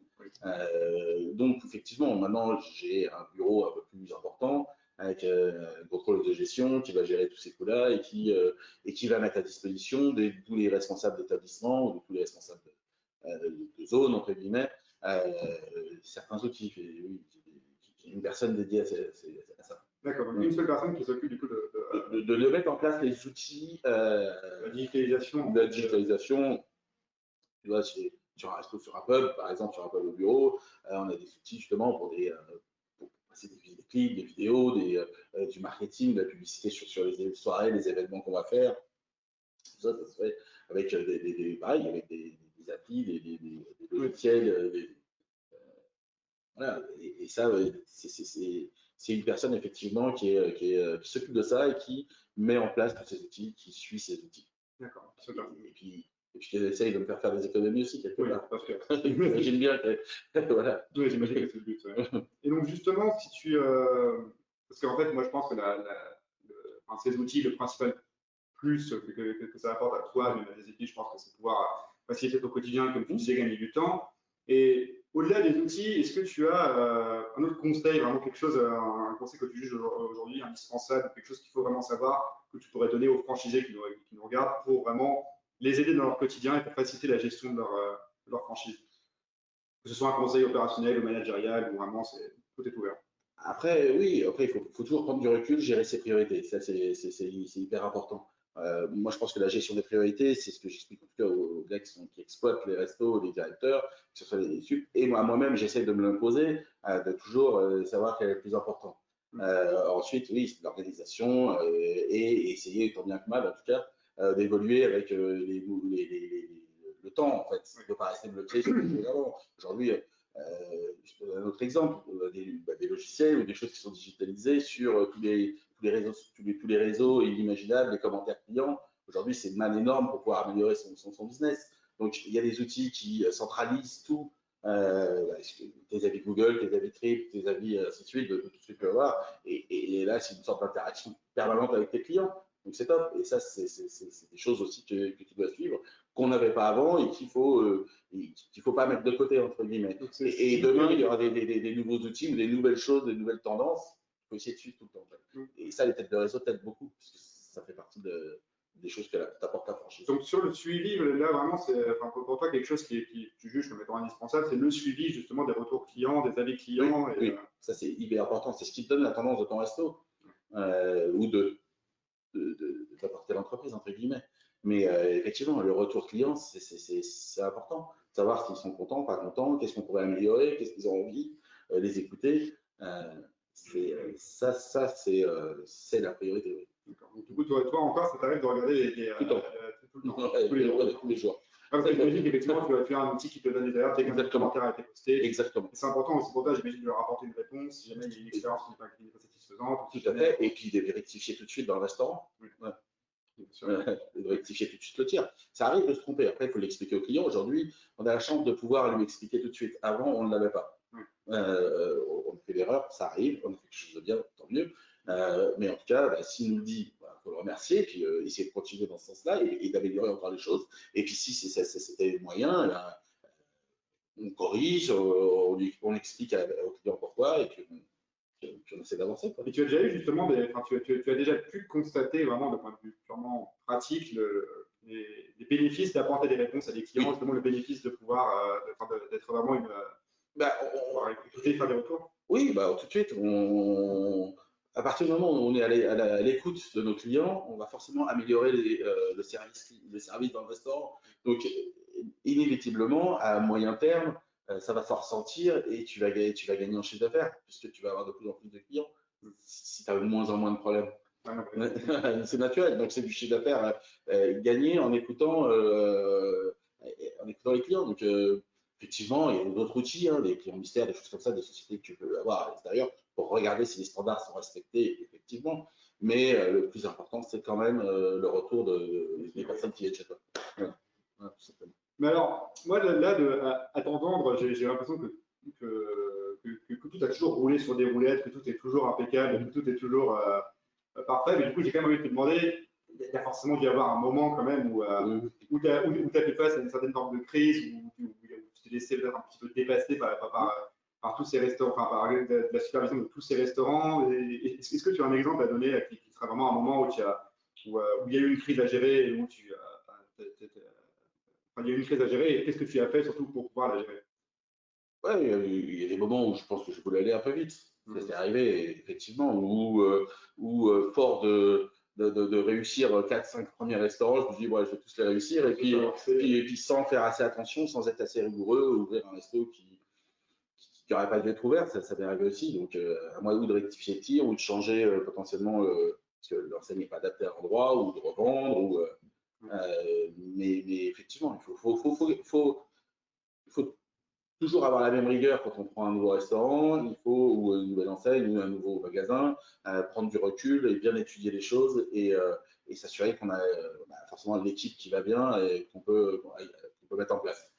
[SPEAKER 2] Donc, effectivement, maintenant, j'ai un bureau un peu plus important avec un contrôle de gestion qui va gérer tous ces coûts-là et qui va mettre à disposition de tous les responsables d'établissement ou de tous les responsables de zone, entre guillemets, certains outils. Une personne dédiée à ça.
[SPEAKER 1] D'accord, donc une seule personne qui s'occupe du coup
[SPEAKER 2] de mettre en place les outils.
[SPEAKER 1] La digitalisation.
[SPEAKER 2] La digitalisation, tu vois, sur un resto, sur un pub, par exemple, sur un pub au bureau, on a des outils justement pour passer des clips, des vidéos, du marketing, de la publicité sur les soirées, les événements qu'on va faire. Tout ça, ça se fait avec pareil, avec des applis, des logiciels, voilà. Et ça, c'est une personne effectivement qui s'occupe de ça et qui met en place tous ces outils, qui suit ces outils.
[SPEAKER 1] D'accord.
[SPEAKER 2] Et puis qui essaye de me faire des économies aussi quelque part.
[SPEAKER 1] Parce que
[SPEAKER 2] j'imagine bien que voilà.
[SPEAKER 1] Oui, j'imagine que c'est le but. Ouais. Et donc justement, si tu parce qu'en fait, moi je pense que ces outils, le principal plus que ça apporte à toi, même à tes équipes, je pense que c'est pouvoir faciliter ton quotidien, comme tu disais, gagner du temps. Et au-delà des outils, est-ce que tu as un autre conseil, vraiment quelque chose, un conseil que tu juges aujourd'hui indispensable, quelque chose qu'il faut vraiment savoir, que tu pourrais donner aux franchisés qui nous regardent pour vraiment les aider dans leur quotidien et pour faciliter la gestion de leur franchise? Que ce soit un conseil opérationnel ou managérial, ou vraiment tout est ouvert.
[SPEAKER 2] Après, oui, après, faut toujours prendre du recul, gérer ses priorités. Ça, c'est hyper important. Moi, je pense que la gestion des priorités, c'est ce que j'explique en tout cas aux gars qui exploitent les restos, les directeurs, que ce soit les sup. Et moi-même, j'essaie de me l'imposer, de toujours savoir quel est le plus important. Ensuite, oui, c'est l'organisation et essayer, tant bien que mal, en tout cas, d'évoluer avec le temps, en fait. On ne peut pas rester bloqué sur ce avant. Aujourd'hui, je te donne un autre exemple, des logiciels ou des choses qui sont digitalisées sur tous les réseaux inimaginables, les commentaires clients. Aujourd'hui, c'est une manne énorme pour pouvoir améliorer son business. Donc, il y a des outils qui centralisent tout, tes avis Google, tes avis Trip, tes avis ainsi de suite, de tout ce que tu peux avoir. Et là, c'est une sorte d'interaction permanente avec tes clients. Donc, c'est top. Et ça, c'est des choses aussi que tu dois suivre, qu'on n'avait pas avant et qu'il faut pas mettre de côté, entre guillemets. Et demain, il y aura des nouveaux outils ou des nouvelles choses, des nouvelles tendances. Il faut essayer de suivre tout le temps. Et ça, les têtes de réseau t'aident beaucoup, parce que ça fait partie des choses que t'apportent la franchise.
[SPEAKER 1] Donc sur le suivi, là vraiment, c'est pour toi quelque chose tu juges comme étant indispensable, c'est le suivi justement des retours clients, des avis clients.
[SPEAKER 2] Oui, oui. Ça c'est hyper important. C'est ce qui te donne la tendance de ton resto ou d'apporter l'entreprise, entre guillemets. Mais effectivement, le retour client, c'est important. Savoir s'ils sont contents, pas contents, qu'est-ce qu'on pourrait améliorer, qu'est-ce qu'ils ont envie, les écouter. Ça, c'est la priorité.
[SPEAKER 1] Oui. Donc, du coup, toi encore, ça t'arrive de regarder
[SPEAKER 2] tout le temps. Tous les jours.
[SPEAKER 1] Parce que j'imagine qu'effectivement, tu as un outil qui te donne des alertes dès qu'un commentaire a été posté.
[SPEAKER 2] Exactement.
[SPEAKER 1] C'est important aussi pour toi, j'imagine, de leur apporter une réponse si jamais il y a une expérience qui n'est pas satisfaisante.
[SPEAKER 2] Tout à fait. Et puis de rectifier tout de suite dans le restaurant. Oui. Ouais. De rectifier tout de suite le tir. Ça arrive de se tromper. Après, il faut l'expliquer au client. Aujourd'hui, on a la chance de pouvoir lui expliquer tout de suite. Avant, on ne l'avait pas. On fait l'erreur, ça arrive, on a fait quelque chose de bien, tant mieux. Mais en tout cas, s'il nous le dit, il faut le remercier, et puis essayer de continuer dans ce sens-là et d'améliorer encore les choses. Et puis si c'était moyen, on corrige, on explique au client pourquoi, et puis on essaie d'avancer.
[SPEAKER 1] Et tu as déjà eu justement, tu as déjà pu constater vraiment de point de vue purement pratique les bénéfices d'apporter des réponses à des clients, oui. Justement le bénéfice de pouvoir, d'être vraiment écouter, faire des retours.
[SPEAKER 2] Oui, tout de suite, à partir du moment où on est à l'écoute de nos clients, on va forcément améliorer le service dans le restaurant. Donc, inévitablement, à moyen terme, ça va se ressentir et tu vas gagner en chiffre d'affaires puisque tu vas avoir de plus en plus de clients si tu as de moins en moins de problèmes. C'est naturel, donc c'est du chiffre d'affaires gagné en écoutant les clients. Donc, effectivement, il y a d'autres outils, des clients mystères, des choses comme ça, des sociétés que tu peux avoir à l'extérieur pour regarder si les standards sont respectés, effectivement. Mais le plus important, c'est quand même le retour des personnes qui viennent chez toi. Voilà. Voilà, tout simplement.
[SPEAKER 1] Mais alors, moi, là, à t'entendre, j'ai l'impression que tout a toujours roulé sur des roulettes, que tout est toujours impeccable, que tout est toujours parfait. Mais du coup, j'ai quand même envie de te demander, il y a forcément dû y avoir un moment quand même où tu as fait face à une certaine forme de crise, où tu t'es laissé peut-être un petit peu dépasser par tous ces restaurants, enfin par la supervision de tous ces restaurants. Est-ce que tu as un exemple à donner qui sera vraiment un moment où il y a eu une crise à gérer et où il y a eu une crise à gérer et qu'est-ce que tu as fait surtout pour pouvoir la gérer?
[SPEAKER 2] Ouais, il y a des moments où je pense que je voulais aller un peu vite. Ça s'est arrivé, effectivement, où fort de réussir 4-5 premiers restaurants, je me suis dit, ouais, je vais tous les réussir. Et puis sans faire assez attention, sans être assez rigoureux, ouvrir un resto qui n'aurait pas dû être ouvert, ça m'est arrivé aussi. Donc, à moi, ou de rectifier le tir, ou de changer potentiellement, parce que l'enseigne n'est pas adaptée à l'endroit, ou de revendre. Mais effectivement, il faut toujours avoir la même rigueur quand on prend un nouveau restaurant, ou une nouvelle enseigne, ou un nouveau magasin, prendre du recul et bien étudier les choses et s'assurer qu'on a forcément l'équipe qui va bien et qu'on peut mettre en place.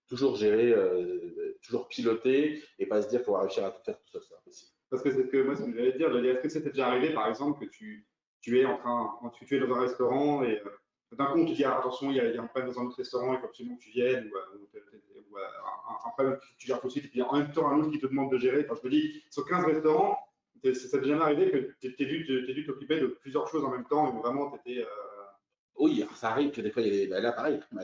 [SPEAKER 2] Toujours gérer, toujours piloter et pas se dire qu'il faut réussir à tout faire tout seul, c'est impossible.
[SPEAKER 1] Parce que c'est ce que j'allais dire, est-ce que c'était déjà arrivé par exemple que tu es dans un restaurant et d'un coup on te dit attention, il y a un problème dans un autre restaurant, il faut absolument que tu viennes, ou un problème que tu gères tout de suite, et puis en même temps un autre qui te demande de gérer. Enfin, je me dis, sur 15 restaurants, ça t'est jamais arrivé que tu aies dû t'occuper de plusieurs choses en même temps et vraiment tu étais
[SPEAKER 2] Oui, alors ça arrive que des fois, il y a là, pareil, bah,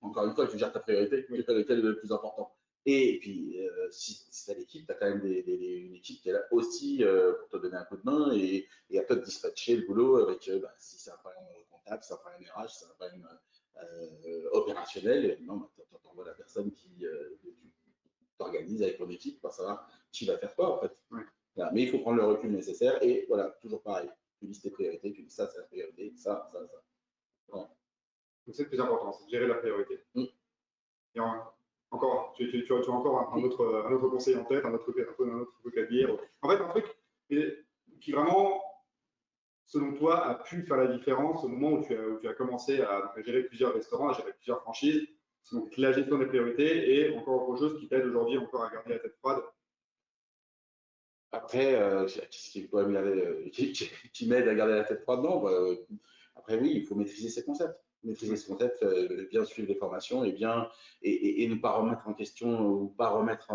[SPEAKER 2] encore une fois, tu gères ta priorité, tu fais lequel est le plus important. Et puis, si tu as l'équipe, tu as quand même une équipe qui est là aussi pour te donner un coup de main et à toi de dispatcher le boulot avec, bah, si c'est un problème comptable, si c'est un problème RH, si c'est un problème opérationnel, et non, bah, tu envoies la personne qui t'organise avec ton équipe pour savoir qui va faire quoi, en fait.
[SPEAKER 1] Ouais.
[SPEAKER 2] Voilà. Mais il faut prendre le recul nécessaire et voilà, toujours pareil. Tu lis tes priorités, tu dis ça, c'est la priorité, ça. Voilà.
[SPEAKER 1] Donc c'est le plus important, c'est de gérer la priorité.
[SPEAKER 2] Mm.
[SPEAKER 1] Et encore, tu as encore un autre conseil en tête, un autre truc à dire. En fait, un truc qui vraiment, selon toi, a pu faire la différence au moment où tu as commencé à gérer plusieurs restaurants, à gérer plusieurs franchises. C'est donc la gestion des priorités et encore autre chose qui t'aide aujourd'hui encore à garder la tête froide.
[SPEAKER 2] Après, qu'est-ce qui m'aide à garder la tête froide? Non, bah, après, oui, il faut maîtriser ces concepts. Maîtriser ces concepts, bien suivre les formations et ne pas remettre en question ou pas remettre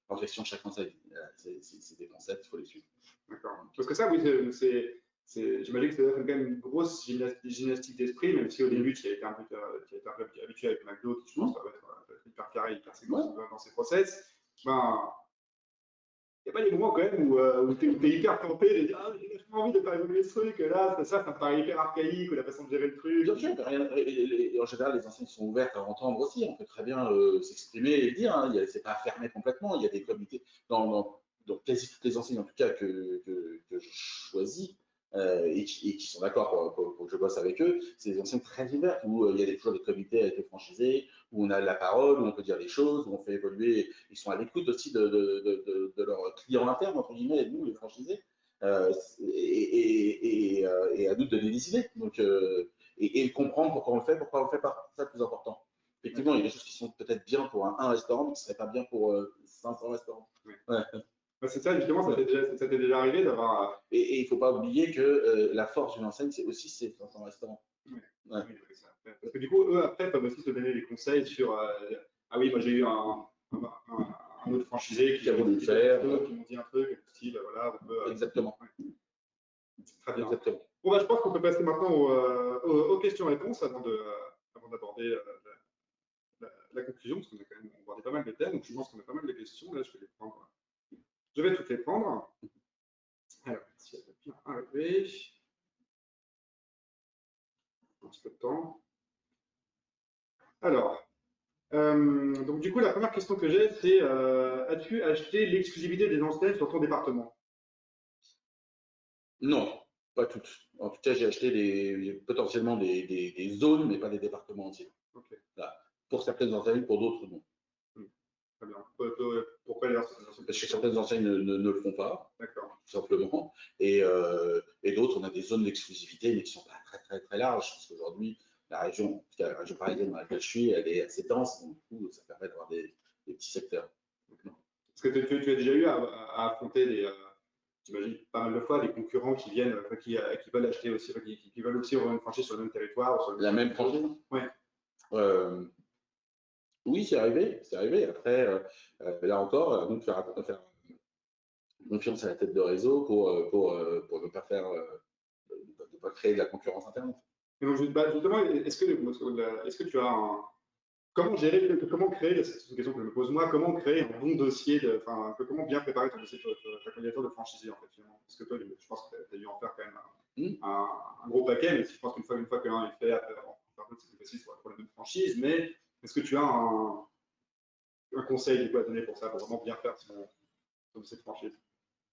[SPEAKER 2] en question chacun sa vie. C'est des concepts, il faut les suivre.
[SPEAKER 1] D'accord. Parce que ça, oui, j'imagine que c'est quand même une grosse gymnastique d'esprit, même si au début tu as été un peu habitué avec McDo, qui je pense ça va être hyper carré, hyper séquence dans ses process. Ben, il n'y a pas des moments quand même où tu es hyper tenté de dire ah, j'ai vachement envie de faire évoluer ce truc, là, ça me paraît hyper archaïque, ou la façon de gérer le truc.
[SPEAKER 2] Bien sûr, et en général, les enseignes sont ouvertes à entendre aussi. On peut très bien s'exprimer et le dire. Hein. C'est pas fermé complètement. Il y a des comités dans quasi toutes les enseignes, en tout cas, que je choisis et qui sont d'accord pour que je bosse avec eux. C'est des enseignes très ouvertes où il y a toujours des comités avec les franchisés, où on a la parole, où on peut dire les choses, où on fait évoluer. Ils sont à l'écoute aussi de leurs clients internes, entre guillemets, et nous, les franchisés. Et à nous de donner des idées. Donc, et de comprendre pourquoi on le fait pas. C'est ça le plus important. Effectivement, il y a des choses qui sont peut-être bien pour un restaurant, mais qui ne seraient pas bien pour 500 restaurants.
[SPEAKER 1] Ouais. Ouais, c'est ça, justement, ça t'est déjà arrivé d'avoir.
[SPEAKER 2] Et il ne faut pas oublier que la force d'une enseigne, c'est aussi ces 500 restaurants.
[SPEAKER 1] Ouais. Oui, ça. Parce que du coup, eux, après, peuvent aussi te donner des conseils sur ah oui, moi j'ai eu un autre franchisé qui
[SPEAKER 2] a voulu le faire,
[SPEAKER 1] qui m'ont dit un truc, style, voilà, on peut.
[SPEAKER 2] Exactement.
[SPEAKER 1] Ouais. Très bien.
[SPEAKER 2] Exactement.
[SPEAKER 1] Bon, bah, je pense qu'on peut passer maintenant aux questions-réponses avant d'aborder la conclusion, parce qu'on a quand même abordé pas mal de thèmes, donc je pense qu'on a pas mal de questions. Là, je vais les prendre. Je vais toutes les prendre. Alors, si elle va bien arriver. Un petit peu de temps. Alors, donc du coup, la première question que j'ai, c'est as-tu acheté l'exclusivité des enseignes sur ton département?
[SPEAKER 2] Non, pas toutes. En tout cas, j'ai acheté potentiellement des zones, mais pas des départements entiers.
[SPEAKER 1] Ok.
[SPEAKER 2] Là, pour certaines enseignes, pour d'autres, non.
[SPEAKER 1] Très bien. Pourquoi d'ailleurs
[SPEAKER 2] Parce que certaines enseignes ne le font pas,
[SPEAKER 1] D'accord.
[SPEAKER 2] tout simplement. Et d'autres, on a des zones d'exclusivité, mais qui ne sont pas très, très, très larges. Parce qu'aujourd'hui, la région parisienne dans laquelle je suis, elle est assez dense. Donc, du coup, ça permet d'avoir des petits secteurs.
[SPEAKER 1] Est-ce que tu as déjà eu à affronter j'imagine pas mal de fois, des concurrents qui viennent, qui veulent acheter aussi, qui veulent aussi avoir une franchise sur le même territoire ou sur
[SPEAKER 2] La même franchise?
[SPEAKER 1] Oui.
[SPEAKER 2] Oui, c'est arrivé, c'est arrivé. Après, là encore, à nous de faire confiance à la tête de réseau pour ne pas faire, de pas créer de la concurrence Internet.
[SPEAKER 1] Et donc, justement, est-ce que tu as comment créer, c'est une question que je me pose moi, comment créer un bon dossier, enfin, comment bien préparer ton dossier, ta candidature de franchisé en fait, finalement. Parce que toi, je pense que tu as dû en faire quand même un gros paquet, mais je pense qu'une fois que l'un est fait, c'est plus facile pour la même franchise, mais est-ce que tu as un conseil du coup à donner pour ça, pour vraiment bien faire ton dossier de franchise?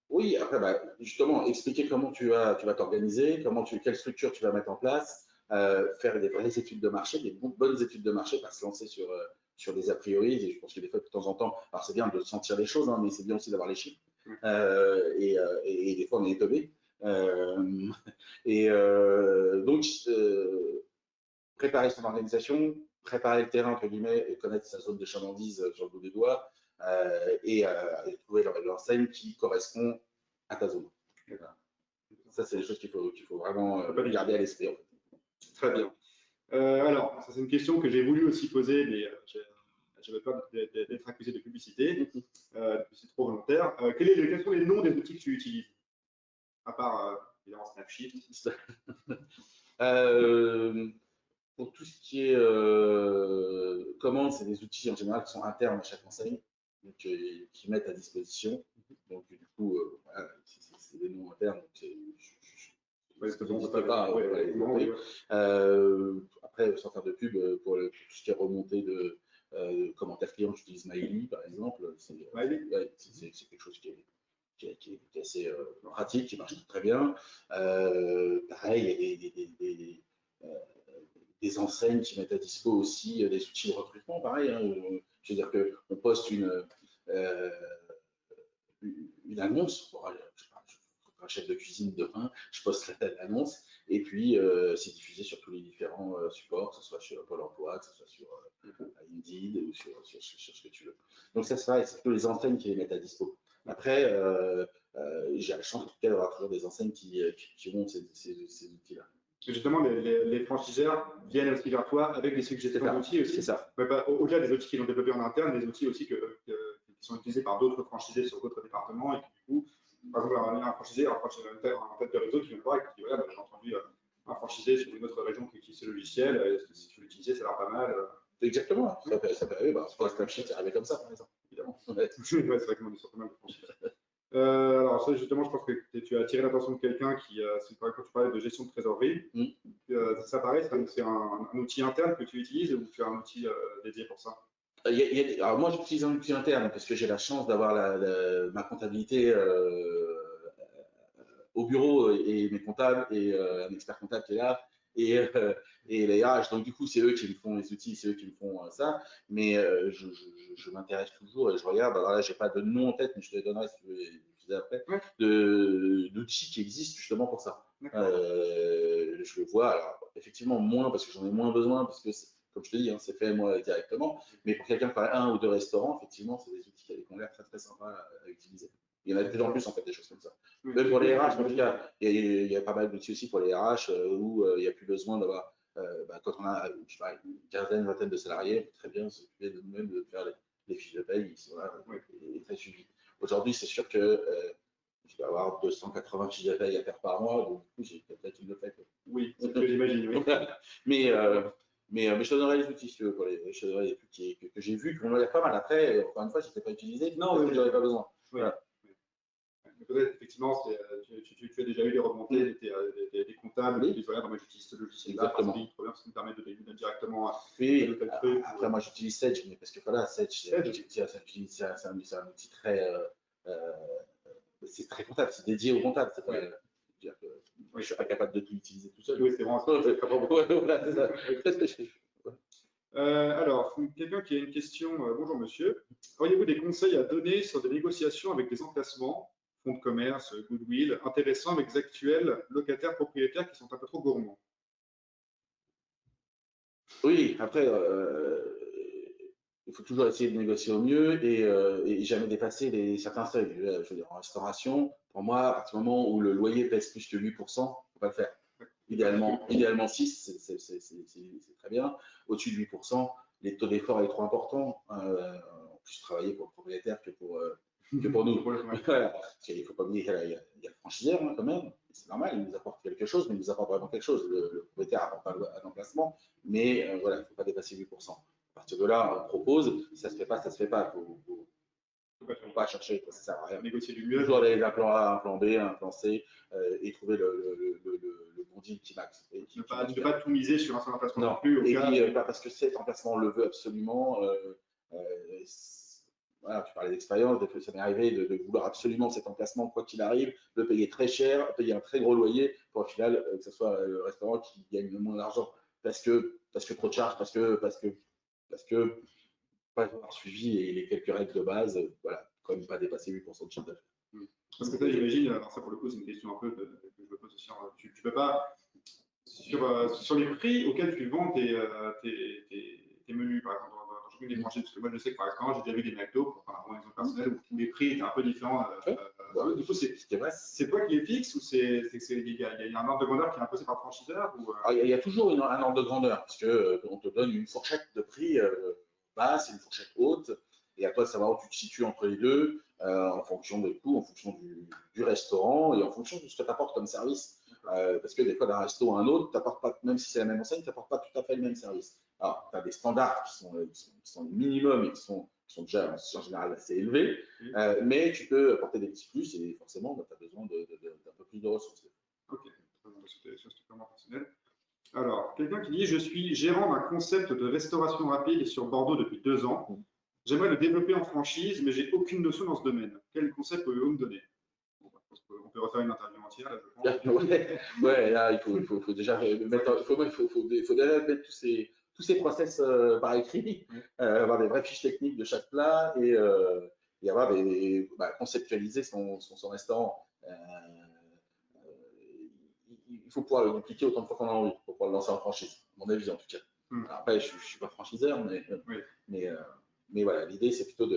[SPEAKER 2] Oui, après, bah, justement, expliquer comment tu vas t'organiser, quelle structure tu vas mettre en place, faire des vraies études de marché, des bonnes études de marché, pas se lancer sur des a priori. Et je pense que des fois, de temps en temps, alors c'est bien de sentir les choses, hein, mais c'est bien aussi d'avoir les chiffres. Et des fois, on est étonné. Donc, préparer son organisation, préparer le terrain, entre guillemets, et connaître sa zone de chalandise sur le bout des doigts, et trouver l'enseigne qui correspond à ta zone. Voilà. Ça, c'est des choses qu'il faut vraiment garder à l'esprit. En fait.
[SPEAKER 1] Très bien. Alors, ça c'est une question que j'ai voulu aussi poser, mais j'avais peur d'être accusé de publicité. C'est trop volontaire. Quels sont les noms des outils que tu utilises? À part, évidemment, Snapsheet.
[SPEAKER 2] Pour tout ce qui est commande, c'est des outils en général qui sont internes à chaque enseigne, donc qui mettent à disposition. Donc du coup, voilà, c'est des noms internes. Donc après, sans faire de pub, pour tout ce qui est remontée de commentaires clients, j'utilise Mailly par exemple. C'est quelque chose qui est assez pratique, qui marche très bien. Pareil, il y a des enseignes qui mettent à dispo aussi des outils de recrutement, pareil. Hein, je veux dire qu'on poste une annonce pour un chef de cuisine demain, je poste l'annonce et puis c'est diffusé sur tous les différents supports, que ce soit sur Pôle emploi, que ce soit sur Indeed ou sur ce que tu veux. Donc ça, c'est plutôt les enseignes qui les mettent à dispo. Après, j'ai la chance en tout cas d'avoir toujours des enseignes qui ont ces outils-là.
[SPEAKER 1] Justement, les franchiseurs viennent aussi vers toi avec des suggestions d'outils aussi.
[SPEAKER 2] C'est ça.
[SPEAKER 1] Au-delà des outils qu'ils ont développés en interne, des outils aussi qui sont utilisés par d'autres franchisés sur d'autres départements et qui, du coup, par exemple, un franchisé en tête de réseau qui vient me voir et qui dit voilà, j'ai entendu un franchisé sur une autre région qui utilise ce logiciel, est-ce que si tu l'utilisais, ça a l'air pas mal.
[SPEAKER 2] Exactement. Ça peut arriver. Pour Snapchat, c'est arrivé comme ça, par exemple, évidemment.
[SPEAKER 1] Ouais, c'est vrai qu'on est sur pas mal de franchisés. Alors ça, justement, je pense que tu as attiré l'attention de quelqu'un qui, quand tu parlais de gestion de trésorerie, ça pareil, c'est un outil interne que tu utilises ou tu as un outil dédié pour ça?
[SPEAKER 2] Alors moi, j'utilise un outil interne parce que j'ai la chance d'avoir ma comptabilité au bureau et mes comptables et un expert comptable qui est là et les RH. Donc du coup, c'est eux qui me font les outils, c'est eux qui me font ça. Mais je m'intéresse toujours et je regarde. Alors là, j'ai pas de nom en tête, mais je te les donnerai si tu veux après, d'outils qui existent justement pour ça. Je le vois, alors effectivement moins parce que j'en ai moins besoin, parce que comme je te dis, hein, c'est fait moi directement, mais pour quelqu'un qui a un ou deux restaurants, effectivement, c'est des outils qui ont l'air très très sympas à utiliser. Il y en a de plus en plus en fait des choses comme ça. Même pour les RH, il y a pas mal d'outils aussi pour les RH où il n'y a plus besoin d'avoir, quand on a je sais pas, une quinzaine, vingtaine de salariés, on peut très bien s'occuper de nous-mêmes de faire les fiches de paye, ils sont là et très suivis. Aujourd'hui, c'est sûr que je vais avoir 280 fiches de paye à faire par mois, donc du coup, j'ai peut-être une le fait.
[SPEAKER 1] Oui, c'est ce que j'imagine, oui.
[SPEAKER 2] Mais je te donnerai les outils, si tu veux, je te donnerai les trucs que j'ai vus, qui m'ont l'air pas mal. Après, encore une fois, je ne sais pas utilisé, non, mais j'aurais pas besoin.
[SPEAKER 1] Oui. Voilà. Peut-être, effectivement, tu as déjà eu des remontées, des comptables qui disent voilà, moi j'utilise ce logiciel-là parce qu'il me permet de payer directement.
[SPEAKER 2] Oui, après, moi j'utilise Sage, mais parce que voilà, Sage, c'est un outil très. C'est très comptable, c'est dédié au comptable. C'est pas. Je ne suis pas capable de tout utiliser tout seul.
[SPEAKER 1] Oui, c'est vraiment ça.
[SPEAKER 2] Voilà, c'est ça.
[SPEAKER 1] Alors, quelqu'un qui a une question. Bonjour monsieur. Auriez-vous des conseils à donner sur des négociations avec des emplacements, fonds de commerce, goodwill, intéressants avec des actuels locataires propriétaires qui sont un peu trop gourmands?
[SPEAKER 2] Oui, après, il faut toujours essayer de négocier au mieux et jamais dépasser certains seuils. Je veux dire, en restauration, pour moi, à partir du moment où le loyer pèse plus que 8%, il ne faut pas le faire. Idéalement 6, c'est très bien. Au-dessus de 8%, les taux d'effort est trop important. En plus, travailler pour le propriétaire que pour nous. Voilà. Il ne faut pas oublier qu'il y a le franchiseur quand même. C'est normal, il nous apporte quelque chose, mais il nous apporte vraiment quelque chose. Le propriétaire apporte un emplacement, mais voilà, il ne faut pas dépasser 8%. À partir de là, on propose. Si ça ne se fait pas, ça ne se fait pas. Il ne faut pas chercher, ça sert à rien.
[SPEAKER 1] Négocier du mieux.
[SPEAKER 2] Toujours aller d'un plan A, un plan B, un plan C et trouver le bon deal qui max.
[SPEAKER 1] Ne pas tout miser sur un seul emplacement
[SPEAKER 2] non
[SPEAKER 1] plus.
[SPEAKER 2] Et puis, pas parce que cet emplacement le veut absolument. Voilà, tu parlais d'expérience, ça m'est arrivé de vouloir absolument cet emplacement, quoi qu'il arrive, le payer très cher, payer un très gros loyer, pour au final que ce soit le restaurant qui gagne le moins d'argent parce que trop de charges, parce que pas avoir suivi les quelques règles de base, voilà, quand même pas dépasser 8% de chiffre d'affaires.
[SPEAKER 1] Parce que ça, j'imagine, alors ça pour le coup, c'est une question un peu que je me pose aussi. Tu peux pas, sur les prix auxquels tu vends tes menus, par exemple, dans chacune des franchises, parce que moi je sais que par exemple, j'ai déjà vu des McDo, pour prendre un exemple personnel, où les prix étaient un peu différents. Du coup, c'est toi qui les fixes ou il y a un ordre de grandeur qui est imposé par le franchiseur
[SPEAKER 2] Il y a toujours un ordre de grandeur, parce qu'on te donne une fourchette de prix basse et une fourchette haute, et à toi de savoir où tu te situes entre les deux, en fonction des coûts, en fonction du restaurant et en fonction de ce que tu apportes comme service. Parce que des fois, d'un resto à un autre, t'apportes pas, même si c'est la même enseigne, tu n'apportes pas tout à fait le même service. Alors, tu as des standards qui sont minimum et qui sont déjà en général assez élevés, mais tu peux apporter des petits plus et forcément, tu as besoin d'un peu plus de ressources.
[SPEAKER 1] Ok, c'était totalement personnel. Alors, quelqu'un qui dit: je suis gérant d'un concept de restauration rapide sur Bordeaux depuis 2 ans. J'aimerais le développer en franchise, mais j'ai aucune notion dans ce domaine. Quel conseil pouvez-vous me donner? On peut refaire une interview entière, là, je pense.
[SPEAKER 2] Ouais, là, faut déjà mettre, faut déjà mettre tous ces process par écrit, avoir des vraies fiches techniques de chaque plat et avoir conceptualiser son restaurant. Il faut pouvoir le dupliquer autant de fois qu'on a envie pour pouvoir le lancer en franchise, à mon avis en tout cas. Alors après, je ne suis pas franchiseur, mais voilà, l'idée c'est plutôt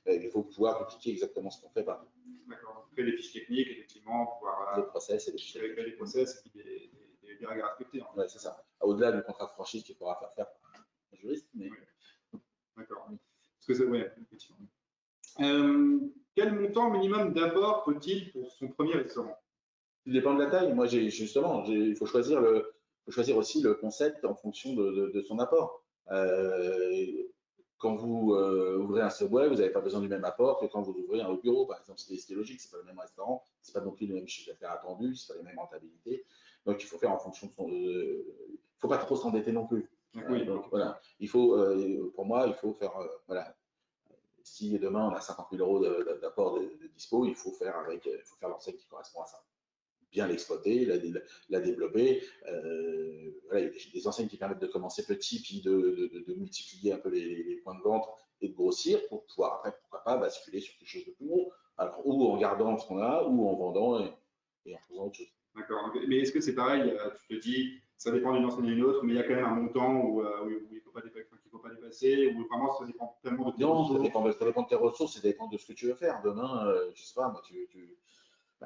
[SPEAKER 2] il faut pouvoir dupliquer exactement ce qu'on fait partout.
[SPEAKER 1] D'accord, créer des fiches techniques, effectivement, pouvoir
[SPEAKER 2] les process et les fiches
[SPEAKER 1] créer des process et des règles à respecter.
[SPEAKER 2] Ouais, c'est ça. Au-delà du contrat de franchise qu'il faudra faire par un juriste. Mais...
[SPEAKER 1] D'accord. Parce que effectivement. Quel montant minimum d'apport faut-il pour son premier restaurant?
[SPEAKER 2] Il dépend de la taille. Moi, justement, il faut choisir aussi le concept en fonction de son apport. Quand vous ouvrez un Subway, vous n'avez pas besoin du même apport que quand vous ouvrez un bureau, par exemple. C'est logique, c'est pas le même restaurant, c'est pas non plus le même chiffre d'affaires attendu, c'est pas les mêmes rentabilités. Donc, il faut faire en fonction de son. Il faut pas trop s'endetter non plus. Donc, voilà. Pour moi, il faut faire. Voilà. Si demain on a 50 000 euros d'apport de dispo, il faut faire l'enseigne qui correspond à ça. Bien l'exploiter, la développer. Voilà, il y a des enseignes qui permettent de commencer petit, puis de multiplier un peu les points de vente et de grossir pour pouvoir après, pourquoi pas, basculer sur quelque chose de plus gros. Alors, ou en gardant ce qu'on a, ou en vendant et en faisant autre chose.
[SPEAKER 1] D'accord. Mais est-ce que c'est pareil, tu te dis, ça dépend d'une enseigne à une autre, mais il y a quand même un montant où il ne faut pas dépasser, ou vraiment ça dépend tellement de tes ressources?
[SPEAKER 2] Non, ça dépend de tes ressources, ça dépend de ce que tu veux faire. Demain, je sais pas, moi,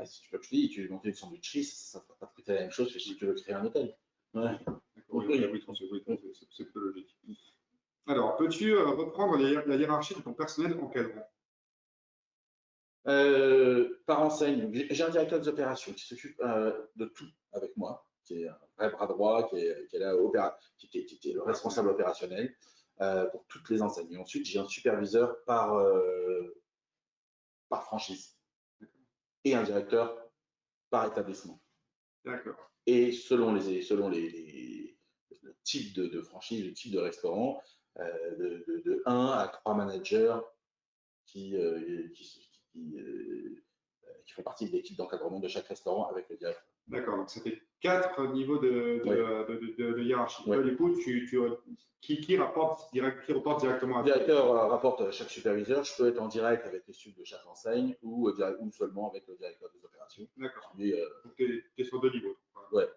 [SPEAKER 2] si tu veux tu veux monter une sandwicherie, ça ne va pas te coûter la même chose que si tu veux créer un hôtel. Ouais.
[SPEAKER 1] Oui, c'est plutôt logique. Alors, peux-tu reprendre la hiérarchie de ton personnel encadrant?
[SPEAKER 2] Par enseigne, j'ai un directeur des opérations qui s'occupe de tout avec moi, qui est un vrai bras droit, qui est le responsable opérationnel pour toutes les enseignes. Et ensuite, j'ai un superviseur par franchise et un directeur par établissement.
[SPEAKER 1] D'accord.
[SPEAKER 2] Et selon le type de franchise, le type de restaurant, de 1 à 3 managers qui font partie de l'équipe d'encadrement de chaque restaurant avec le directeur.
[SPEAKER 1] D'accord, donc ça fait 4 niveaux de hiérarchie.
[SPEAKER 2] Ouais.
[SPEAKER 1] Du coup, qui reporte directement à
[SPEAKER 2] Le directeur rapporte à chaque superviseur. Je peux être en direct avec les subs de chaque enseigne ou seulement avec le directeur des opérations.
[SPEAKER 1] D'accord. Donc, tu es sur 2 niveaux.
[SPEAKER 2] Ouais,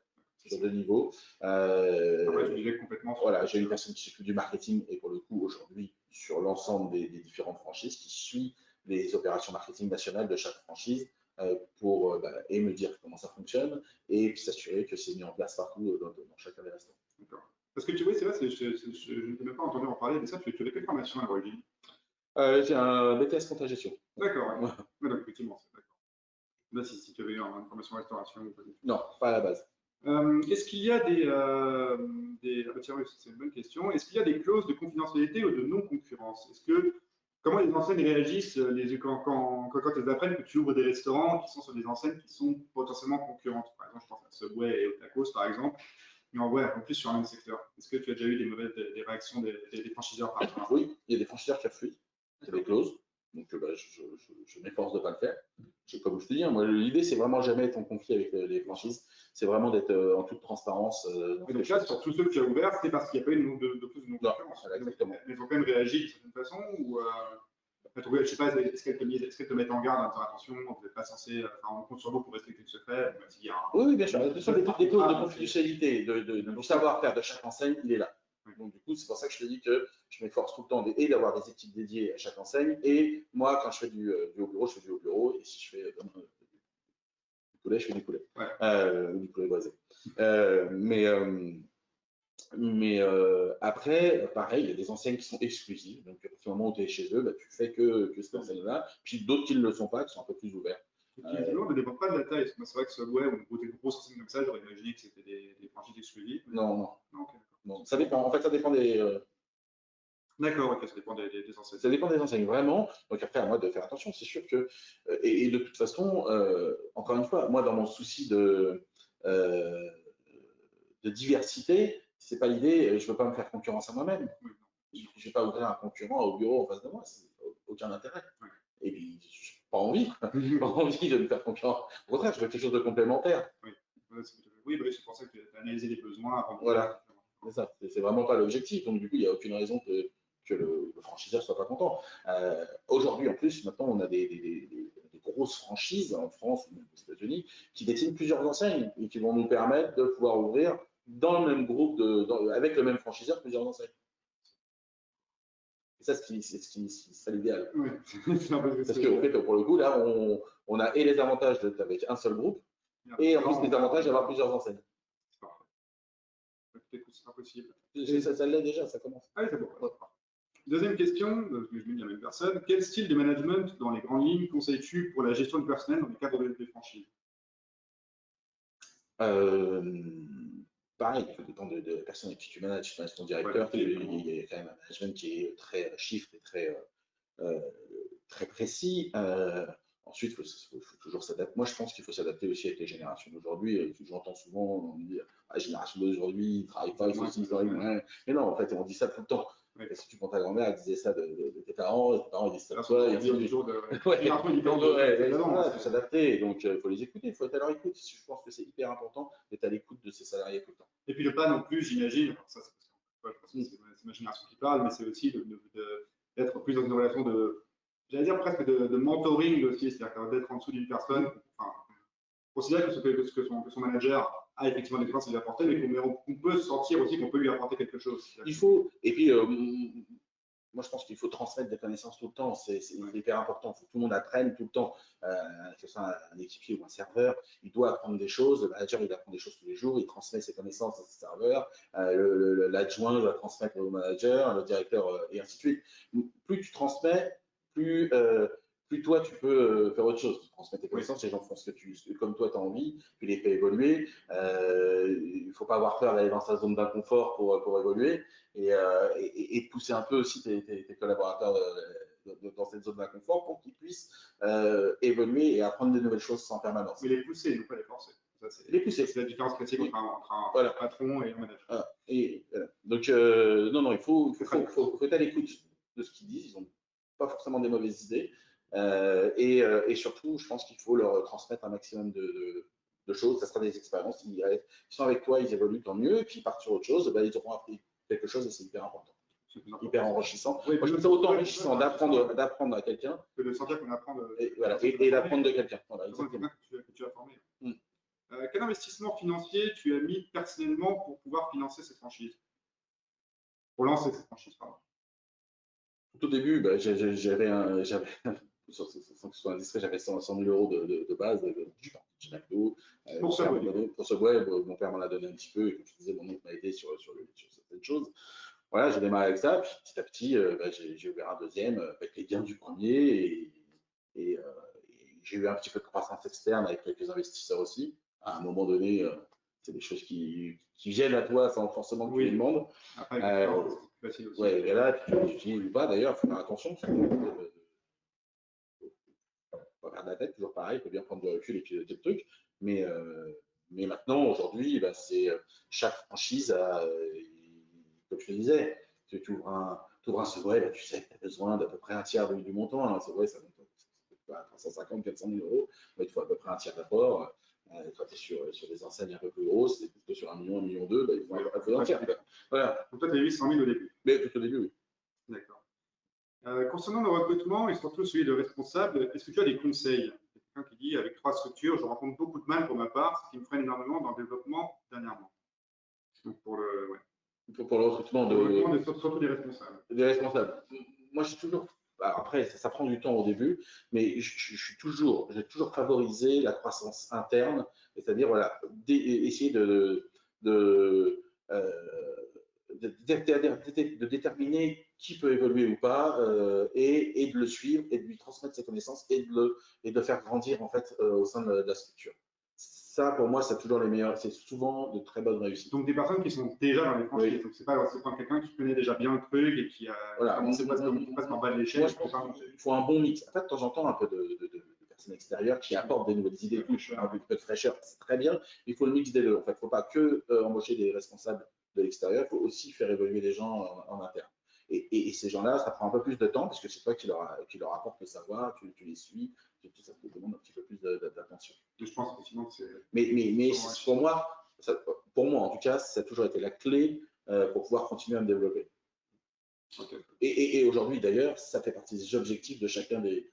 [SPEAKER 2] sur 2 niveaux.
[SPEAKER 1] Après, tu délègues complètement.
[SPEAKER 2] Voilà, j'ai une personne qui s'occupe du marketing et pour le coup, aujourd'hui, sur l'ensemble des différentes franchises, qui suit les opérations marketing nationales de chaque franchise pour et me dire comment ça fonctionne et puis s'assurer que c'est mis en place partout dans chacun des restaurants.
[SPEAKER 1] D'accord. Parce que tu vois, c'est vrai, je ne t'ai même pas entendu en parler, mais ça, tu avais quelle formation à l'origine?
[SPEAKER 2] J'ai un BTS compte gestion.
[SPEAKER 1] D'accord, ouais. Donc, effectivement, c'est d'accord. Là, si tu avais eu une formation en restauration ou pas du tout.
[SPEAKER 2] Non, pas à la base.
[SPEAKER 1] Est-ce qu'il y a c'est une bonne question. Est-ce qu'il y a des clauses de confidentialité ou de non-concurrence? Comment les enseignes réagissent quand elles apprennent que tu ouvres des restaurants qui sont sur des enseignes qui sont potentiellement concurrentes? Par exemple, je pense à Subway et au Tacos, par exemple, mais en plus sur un même secteur. Est-ce que tu as déjà eu des réactions des franchiseurs par rapport à ça?
[SPEAKER 2] Oui, il y a des franchiseurs qui refusent. C'est des clauses. Donc, je m'efforce de ne pas le faire. Comme je te dis, moi, l'idée, c'est vraiment jamais être en conflit avec les franchises. C'est vraiment d'être en toute transparence.
[SPEAKER 1] Et donc là, sur tous ceux que tu as ouverts, c'était parce qu'il n'y a pas eu de clause de non-concurrence.
[SPEAKER 2] Exactement.
[SPEAKER 1] Mais ils ont quand même réagi d'une certaine façon ou je ne sais pas, est-ce qu'elles te mettent en garde en disant attention, vous n'êtes pas censé, on compte sur vous pour respecter le secret.
[SPEAKER 2] Oui, bien sûr. Ce sont des clauses de confidentialité, du savoir-faire de chaque enseigne, il est là. Donc, du coup, c'est pour ça que je te dis que je m'efforce tout le temps d'avoir des équipes dédiées à chaque enseigne. Et moi, quand je fais du haut bureau, je fais du haut bureau. Et si je fais du poulet, je fais du poulet. Ou du poulet braisé. Mais après, pareil, il y a des enseignes qui sont exclusives. Donc, à partir du moment où tu es chez eux, tu fais que cette enseigne-là. Puis d'autres qui ne le sont pas, qui sont un peu plus ouverts.
[SPEAKER 1] Ne dépend pas de la taille. Parce que moi, c'est vrai que Subway ou des grosses enseignes comme ça, j'aurais imaginé que c'était des franchises exclusives.
[SPEAKER 2] Non, non,
[SPEAKER 1] Non, ok,
[SPEAKER 2] non. Ça dépend. En fait, ça dépend des.
[SPEAKER 1] d'accord, ok, ça dépend des enseignes.
[SPEAKER 2] Ça dépend des enseignes, vraiment. Donc après, à moi de faire attention. C'est sûr que, et de toute façon, encore une fois, moi, dans mon souci euh, de diversité, c'est pas l'idée, je veux pas me faire concurrence à moi-même.
[SPEAKER 1] Oui,
[SPEAKER 2] Je ne vais pas ouvrir un concurrent au bureau en face de moi, c'est aucun intérêt.
[SPEAKER 1] oui.
[SPEAKER 2] Et puis, je n'ai pas envie, pas envie de me faire concurrence. Au contraire, je veux quelque chose de complémentaire.
[SPEAKER 1] Oui, oui, bah oui, c'est pour ça que tu as analysé les besoins avant de
[SPEAKER 2] Voilà, c'est ça. C'est vraiment pas l'objectif. Donc, du coup, il n'y a aucune raison que le franchiseur soit pas content. Aujourd'hui, en plus, maintenant, on a des grosses franchises en France ou même aux États-Unis qui détiennent plusieurs enseignes et qui vont nous permettre de pouvoir ouvrir dans le même groupe, avec le même franchiseur, plusieurs enseignes. Et ça, c'est l'idéal.
[SPEAKER 1] Oui, c'est un peu ce
[SPEAKER 2] Parce
[SPEAKER 1] que
[SPEAKER 2] qu'en fait, pour le coup, là, on a et les avantages d'être avec un seul groupe, et en plus les avantages d'avoir plusieurs enseignes.
[SPEAKER 1] C'est parfait. Peut-être que ce sera possible.
[SPEAKER 2] Ça l'est déjà, ça commence.
[SPEAKER 1] Ah oui, c'est bon. Deuxième question, je me dis à la même personne. Quel style de management dans les grandes lignes conseilles-tu pour la gestion du personnel dans le cadre des franchises?
[SPEAKER 2] Pareil, ça dépend de la personne avec qui tu manages. Tu manages ton directeur,
[SPEAKER 1] Ouais,
[SPEAKER 2] il y a quand même un management qui est très chiffre et très précis. Ensuite, il faut toujours s'adapter. Moi, je pense qu'il faut s'adapter aussi avec les générations d'aujourd'hui. J'entends souvent, on dit, la génération d'aujourd'hui, ils ne travaillent pas, ils sont ouais. Mais non, en fait, on dit ça tout le temps. Ouais. Et si tu prends ta grand-mère, elle disait ça de tes parents ils disent ça de toi. Il faut s'adapter, donc il faut les écouter, il faut être à leur écoute. Je pense que c'est hyper important d'être à l'écoute de ses salariés tout le temps.
[SPEAKER 1] Et puis ne pas non plus, j'imagine, ça c'est ma génération qui parle, mais c'est aussi d'être plus dans une relation j'allais dire presque de mentoring aussi, c'est-à-dire d'être en dessous d'une personne, enfin, considérer que son manager a effectivement des expériences à lui apporter, mais qu'on peut sentir aussi qu'on peut lui apporter quelque chose.
[SPEAKER 2] Il faut, et puis moi je pense qu'il faut transmettre des connaissances tout le temps, c'est hyper important, il faut que tout le monde apprenne tout le temps, que ce soit un équipier ou un serveur, il doit apprendre des choses, le manager il apprend des choses tous les jours, il transmet ses connaissances à ses serveurs, l'adjoint doit transmettre au manager, le directeur et ainsi de suite. Plus tu transmets, plus toi tu peux faire autre chose. Tu transmets tes connaissances, les gens font ce que comme toi tu as envie, tu les fais évoluer. Il ne faut pas avoir peur d'aller dans sa zone d'inconfort pour évoluer et pousser un peu aussi tes collaborateurs dans cette zone d'inconfort pour qu'ils puissent évoluer et apprendre de nouvelles choses sans permanence.
[SPEAKER 1] Mais les pousser, non pas les forcer.
[SPEAKER 2] Les pousser.
[SPEAKER 1] C'est la différence classique entre un patron et un manager.
[SPEAKER 2] Donc, non, il faut être à l'écoute de ce qu'ils disent. Ils n'ont pas forcément des mauvaises idées. Et surtout, je pense qu'il faut leur transmettre un maximum de choses. Ça sera des expériences. Ils sont avec toi, ils évoluent, tant mieux. Et puis, ils partent sur autre chose, ils auront appris quelque chose et c'est hyper important. Hyper enrichissant. Moi, je trouve ça autant enrichissant d'apprendre à quelqu'un
[SPEAKER 1] que de sentir qu'on apprend
[SPEAKER 2] et d'apprendre de quelqu'un. Voilà,
[SPEAKER 1] exactement. Que tu as formé. Quel investissement financier tu as mis personnellement pour pouvoir financer cette franchise? Pour lancer cette franchise, pardon.
[SPEAKER 2] Tout au début, j'avais sans que ce soit indiscret, j'avais 100 000 euros de base, du McDo. Pour Subway, mon père m'en a donné un petit peu, et comme je disais, mon oncle m'a aidé sur certaines choses. Voilà, j'ai démarré avec ça, puis petit à petit, j'ai ouvert un deuxième avec les gains du premier, et j'ai eu un petit peu de croissance externe avec quelques investisseurs aussi. À un moment donné, c'est des choses qui viennent à toi sans forcément que tu les demandes. Ouais, et là, tu n'utilises pas d'ailleurs, il faut faire attention. Pas perdre la tête, toujours pareil, il faut bien prendre du recul et piloter le truc. Mais maintenant, aujourd'hui, c'est chaque franchise comme je te disais, tu ouvres un Subway, tu sais que tu as besoin d'à peu près un tiers du montant. Un Subway, ça coûte 350 400 000 euros, mais il faut à peu près un tiers d'apport. Quand tu es sur des enseignes un peu plus grosses, c'est plutôt sur 1 million, 1,2 million, il faut un tiers.
[SPEAKER 1] Voilà. Donc toi, tu as 800 000 au début.
[SPEAKER 2] Mais tout au début, oui.
[SPEAKER 1] D'accord. Concernant le recrutement et surtout celui de responsable, est-ce que tu as des conseils? Quelqu'un qui dit, avec 3 structures, je rencontre beaucoup de mal pour ma part, ce qui me freine énormément dans le développement dernièrement. Donc pour le
[SPEAKER 2] recrutement
[SPEAKER 1] surtout des responsables.
[SPEAKER 2] Des responsables. Moi, j'ai toujours. Après, ça prend du temps au début, mais j'ai toujours favorisé la croissance interne, c'est-à-dire voilà, essayer de déterminer qui peut évoluer ou pas, et de le suivre et de lui transmettre ses connaissances et de le faire grandir en fait au sein de la structure. Ça, pour moi, c'est toujours les meilleurs, c'est souvent de très bonnes réussites.
[SPEAKER 1] Donc des personnes qui sont déjà dans les franchises,
[SPEAKER 2] Oui.
[SPEAKER 1] donc c'est pas quelqu'un qui connaît déjà bien le truc et qui a
[SPEAKER 2] Voilà.
[SPEAKER 1] commencé presque en bas de l'échelle.
[SPEAKER 2] Moi, je pense qu'il faut un bon mix. En fait, de temps en temps, un peu de personnes extérieures qui apportent des nouvelles idées, un peu de fraîcheur, c'est très bien. Il faut le mix des deux. En fait, il ne faut pas que embaucher des responsables de l'extérieur, il faut aussi faire évoluer les gens en interne. Et ces gens-là, ça prend un peu plus de temps parce que c'est toi qui leur apporte le savoir, tu les suis, ça te demande un petit peu plus d'attention.
[SPEAKER 1] Je pense effectivement que c'est.
[SPEAKER 2] Mais pour moi, en tout cas, ça a toujours été la clé pour pouvoir continuer à me développer.
[SPEAKER 1] Okay.
[SPEAKER 2] Et aujourd'hui, d'ailleurs, ça fait partie des objectifs de chacun des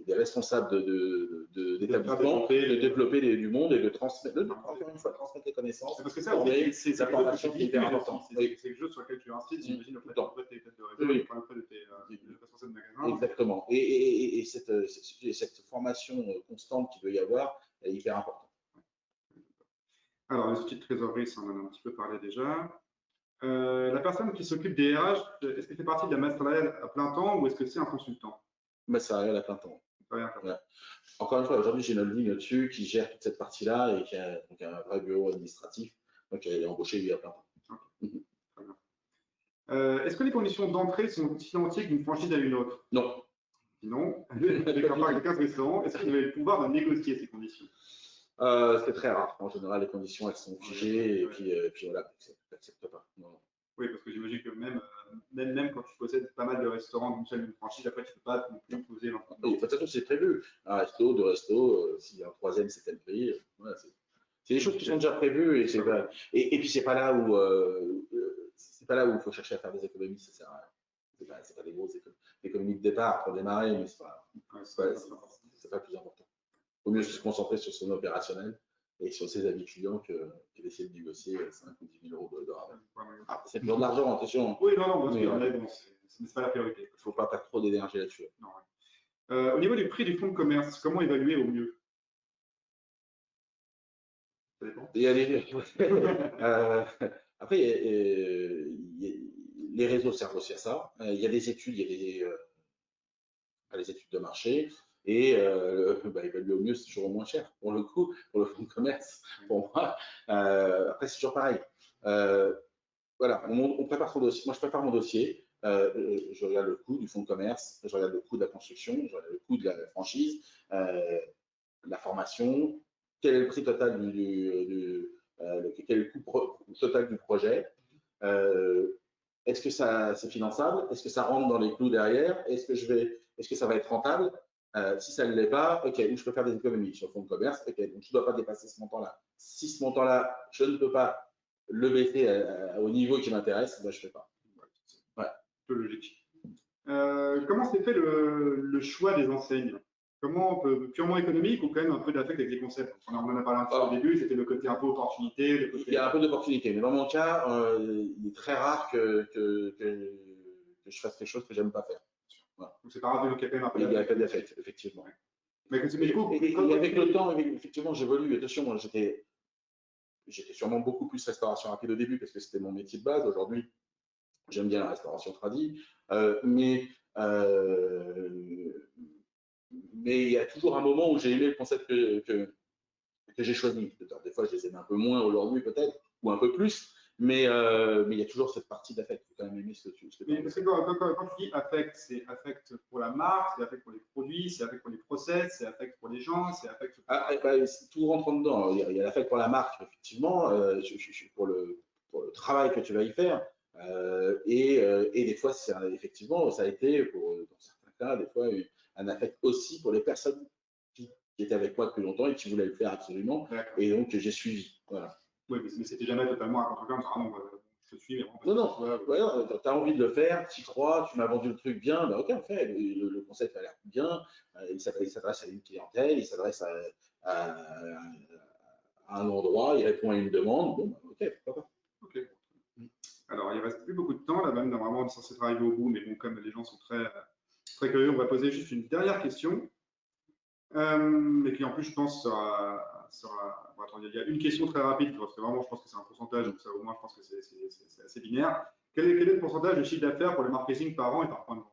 [SPEAKER 2] responsables d'établissement, de développer du monde et de transmettre, encore une fois, transmettre les connaissances.
[SPEAKER 1] Parce que ça, c'est la formation qui est hyper importante. C'est le jeu sur lequel tu insistes, j'imagine, auprès de tes têtes de réseau, auprès de tes responsables de magasin.
[SPEAKER 2] Exactement. Et cette formation constante qu'il doit y avoir est hyper importante.
[SPEAKER 1] Alors, les outils de trésorerie, ça, on en a un petit peu parlé déjà. La personne qui s'occupe des RH, est-ce qu'elle fait partie de la masse salariale à plein temps ou est-ce que c'est un consultant?
[SPEAKER 2] Masse salariale à plein temps. Ouais. Encore une fois, aujourd'hui, j'ai une ligne au-dessus qui gère toute cette partie-là et qui a donc un vrai bureau administratif. Donc, elle est embauchée, lui, à plein temps.
[SPEAKER 1] Okay. Très bien. Est-ce que les conditions d'entrée sont identiques d'une franchise à une autre?
[SPEAKER 2] Non.
[SPEAKER 1] Sinon, avec un parc de 15 restaurants, est-ce que vous avez le pouvoir de négocier ces conditions?
[SPEAKER 2] C'est très rare. En général, les conditions, elles sont figées et puis voilà, tu n'acceptes pas. Non.
[SPEAKER 1] Oui, parce que j'imagine que même quand tu possèdes pas mal de restaurants d'une seule franchise, après, tu ne peux pas non plus poser l'entreprise.
[SPEAKER 2] De toute façon, c'est prévu. Un resto, deux restos, s'il y a un troisième, c'est tel prix. Voilà, c'est des choses qui sont déjà prévues. Et puis, c'est pas là où il faut chercher à faire des économies. Ça sert à rien. C'est pas des grosses économies de départ pour démarrer, mais c'est pas le plus important. Il vaut mieux se concentrer sur son opérationnel et sur ses avis clients que d'essayer de négocier 5 ou 10 000 euros de rabais. C'est toujours de l'argent, attention.
[SPEAKER 1] Oui, non, bien sûr, mais bon, c'est pas la priorité.
[SPEAKER 2] Il ne faut pas perdre trop d'énergie là-dessus.
[SPEAKER 1] Au niveau du prix du fonds de commerce, comment évaluer au mieux? Ça dépend.
[SPEAKER 2] Après, les réseaux servent aussi à ça. Il y a des études, il y a les études de marché. Et évaluer au mieux, c'est toujours moins cher pour le coup, pour le fonds de commerce, pour moi. Après, c'est toujours pareil. Voilà, on prépare son dossier. Moi, je prépare mon dossier. Je regarde le coût du fonds de commerce, je regarde le coût de la construction, je regarde le coût de la franchise, la formation, quel est le prix total quel est le coût total du projet. Est-ce que c'est finançable? Est-ce que ça rentre dans les clous derrière? Est-ce que ça va être rentable? Si ça ne l'est pas, ok, ou je peux faire des économies sur le fonds de commerce, ok, donc je ne dois pas dépasser ce montant-là. Si ce montant-là, je ne peux pas le baisser au niveau qui m'intéresse, ben, je ne fais pas.
[SPEAKER 1] Ouais. Peu logique. Comment s'est fait le choix des enseignes? Comment purement économique ou quand même un peu d'affect avec les concepts? On en a parlé un petit peu au début, c'était le côté un peu opportunité.
[SPEAKER 2] Il y a un peu d'opportunité, mais dans mon cas, il est très rare que je fasse quelque chose que j'aime pas faire.
[SPEAKER 1] Voilà. Donc c'est pas grave, donc il y a quand même un peu
[SPEAKER 2] d'affect. Il y a un peu d'affect, effectivement.
[SPEAKER 1] Ouais. Mais du coup,
[SPEAKER 2] et avec le temps, effectivement, j'évolue. Attention, moi, j'étais sûrement beaucoup plus restauration rapide au début parce que c'était mon métier de base. Aujourd'hui, j'aime bien la restauration tradie, mais il y a toujours un moment où j'ai aimé le concept que j'ai choisi. Des fois, je les aime un peu moins aujourd'hui, peut-être, ou un peu plus, mais il y a toujours cette partie d'affect. Il faut quand même aimer ce que tu
[SPEAKER 1] fais. Parce que quand tu dis affect, c'est affect pour la marque, c'est affect pour les produits, c'est affect pour les process, c'est affect pour les gens, c'est affect pour…
[SPEAKER 2] tout rentre dedans. Il y a l'affect pour la marque, effectivement, pour le travail que tu vas y faire. Et des fois, effectivement, ça a été, dans certains cas, des fois, un affect aussi pour les personnes qui étaient avec moi depuis longtemps et qui voulaient le faire absolument. Et donc, j'ai suivi. Voilà.
[SPEAKER 1] Oui, mais c'était jamais totalement à contre-cœur. Je suis.
[SPEAKER 2] Non, tu as envie de le faire, tu y crois, tu m'as vendu le truc bien, bah ok, on fait. Le concept a l'air bien, il s'adresse à une clientèle, il s'adresse à un endroit, il répond à une demande, bon, bah, ok, pourquoi pas.
[SPEAKER 1] Ok. Alors, il ne reste plus beaucoup de temps, là, même normalement, on est censé arriver au bout, mais bon, comme les gens sont très, très curieux, on va poser juste une dernière question. Et qui en plus, je pense, sera… Bon, attends, il y a une question très rapide, parce que vraiment, je pense que c'est un pourcentage, donc ça, au moins, je pense que c'est assez binaire. Quel est le pourcentage de chiffre d'affaires pour le marketing par an et par point de vente?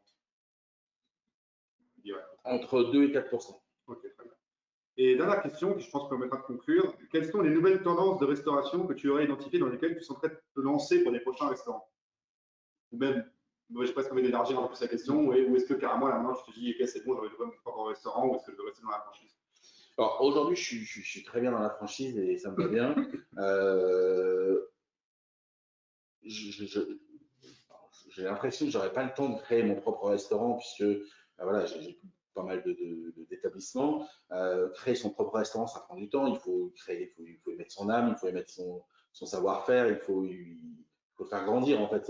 [SPEAKER 2] Entre 2 et 4%.
[SPEAKER 1] Ok, très bien. Et dernière question, qui je pense permettra de conclure. Quelles sont les nouvelles tendances de restauration que tu aurais identifiées dans lesquelles tu souhaiterais te lancer pour les prochains restaurants? Ou même, moi, j'ai presque envie d'élargir un peu plus la question, ou est-ce que carrément là maintenant tu te dis, ok, c'est bon, j'aurais mon propre restaurant, ou est-ce que je veux rester dans la franchise?
[SPEAKER 2] Alors aujourd'hui, je suis très bien dans la franchise et ça me va bien. J'ai l'impression que j'aurais pas le temps de créer mon propre restaurant puisque voilà, j'ai pas mal d'établissements. Créer son propre restaurant, ça prend du temps. Il faut créer, il faut y mettre son âme, il faut y mettre son savoir-faire, il faut le faire grandir en fait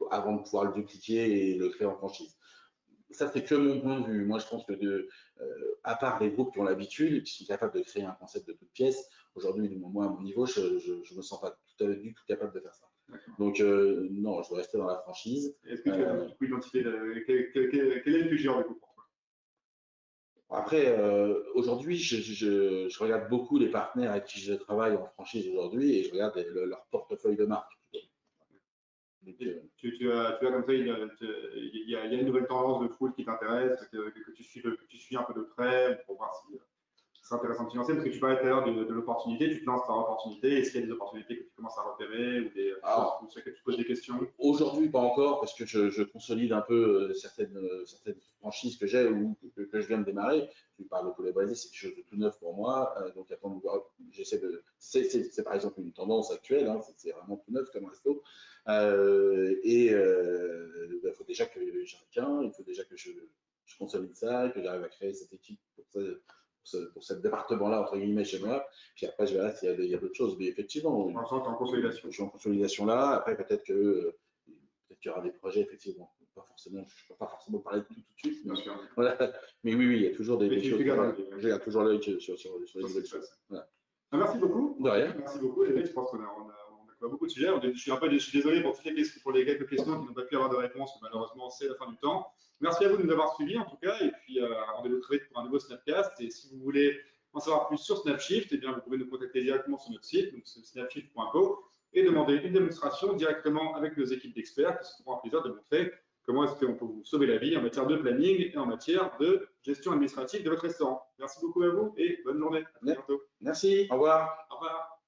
[SPEAKER 2] avant de pouvoir le dupliquer et le créer en franchise. Ça, c'est que mon point de vue. Moi, je pense que à part les groupes qui ont l'habitude, qui sont capables de créer un concept de toute pièce, aujourd'hui, moi, à mon niveau, je ne me sens pas du tout capable de faire ça. Donc, non, je veux rester dans la franchise.
[SPEAKER 1] Est-ce que tu as du coup identifié quel est le plus dur du coup pour toi?
[SPEAKER 2] Après, aujourd'hui, je regarde beaucoup les partenaires avec qui je travaille en franchise aujourd'hui et je regarde leur portefeuille de marque.
[SPEAKER 1] Tu as comme ça, il y a une nouvelle tendance de foot qui t'intéresse, que tu suis un peu de près pour voir si c'est intéressant de financer, parce que tu parlais tout à l'heure de l'opportunité, tu te lances par opportunité. Est-ce qu'il y a des opportunités que tu commences à repérer ou des choses sur lesquelles tu poses des questions?
[SPEAKER 2] Aujourd'hui, pas encore, parce que je consolide un peu certaines franchises que j'ai ou que je viens de démarrer. Tu parles de poulet braisé, c'est quelque chose de tout neuf pour moi. Donc, attends de voir. C'est par exemple une tendance actuelle, hein, c'est vraiment tout neuf comme resto. Il faut déjà que j'en ai qu'un, il faut déjà que je consolide ça, et que j'arrive à créer cette équipe pour ce département-là, entre guillemets, chez moi. Puis après, je verrai s'il y a d'autres choses. Mais effectivement,
[SPEAKER 1] tu es en consolidation.
[SPEAKER 2] Je suis en consolidation là. Après, peut-être qu'il y aura des projets, effectivement. Je ne peux pas forcément parler de tout de suite.
[SPEAKER 1] Bien sûr.
[SPEAKER 2] Voilà. Mais oui, il y a toujours des choses.
[SPEAKER 1] Je
[SPEAKER 2] regarde toujours l'œil sur les nouvelles choses.
[SPEAKER 1] Voilà. Merci beaucoup.
[SPEAKER 2] De rien.
[SPEAKER 1] Merci beaucoup. Et je pense qu'on a beaucoup de sujets. Je suis désolé pour les quelques questions qui n'ont pas pu avoir de réponse. Malheureusement, c'est la fin du temps. Merci à vous de nous avoir suivis en tout cas. Et puis, rendez-vous très vite pour un nouveau Snapcast. Et si vous voulez en savoir plus sur Snapshift, eh bien, vous pouvez nous contacter directement sur notre site, donc c'est snapshift.co, et demander une démonstration directement avec nos équipes d'experts qui se feront un plaisir de montrer comment est-ce qu'on peut vous sauver la vie en matière de planning et en matière de gestion administrative de votre restaurant. Merci beaucoup à vous et bonne journée. À bientôt.
[SPEAKER 2] Merci. Au revoir.
[SPEAKER 1] Au revoir.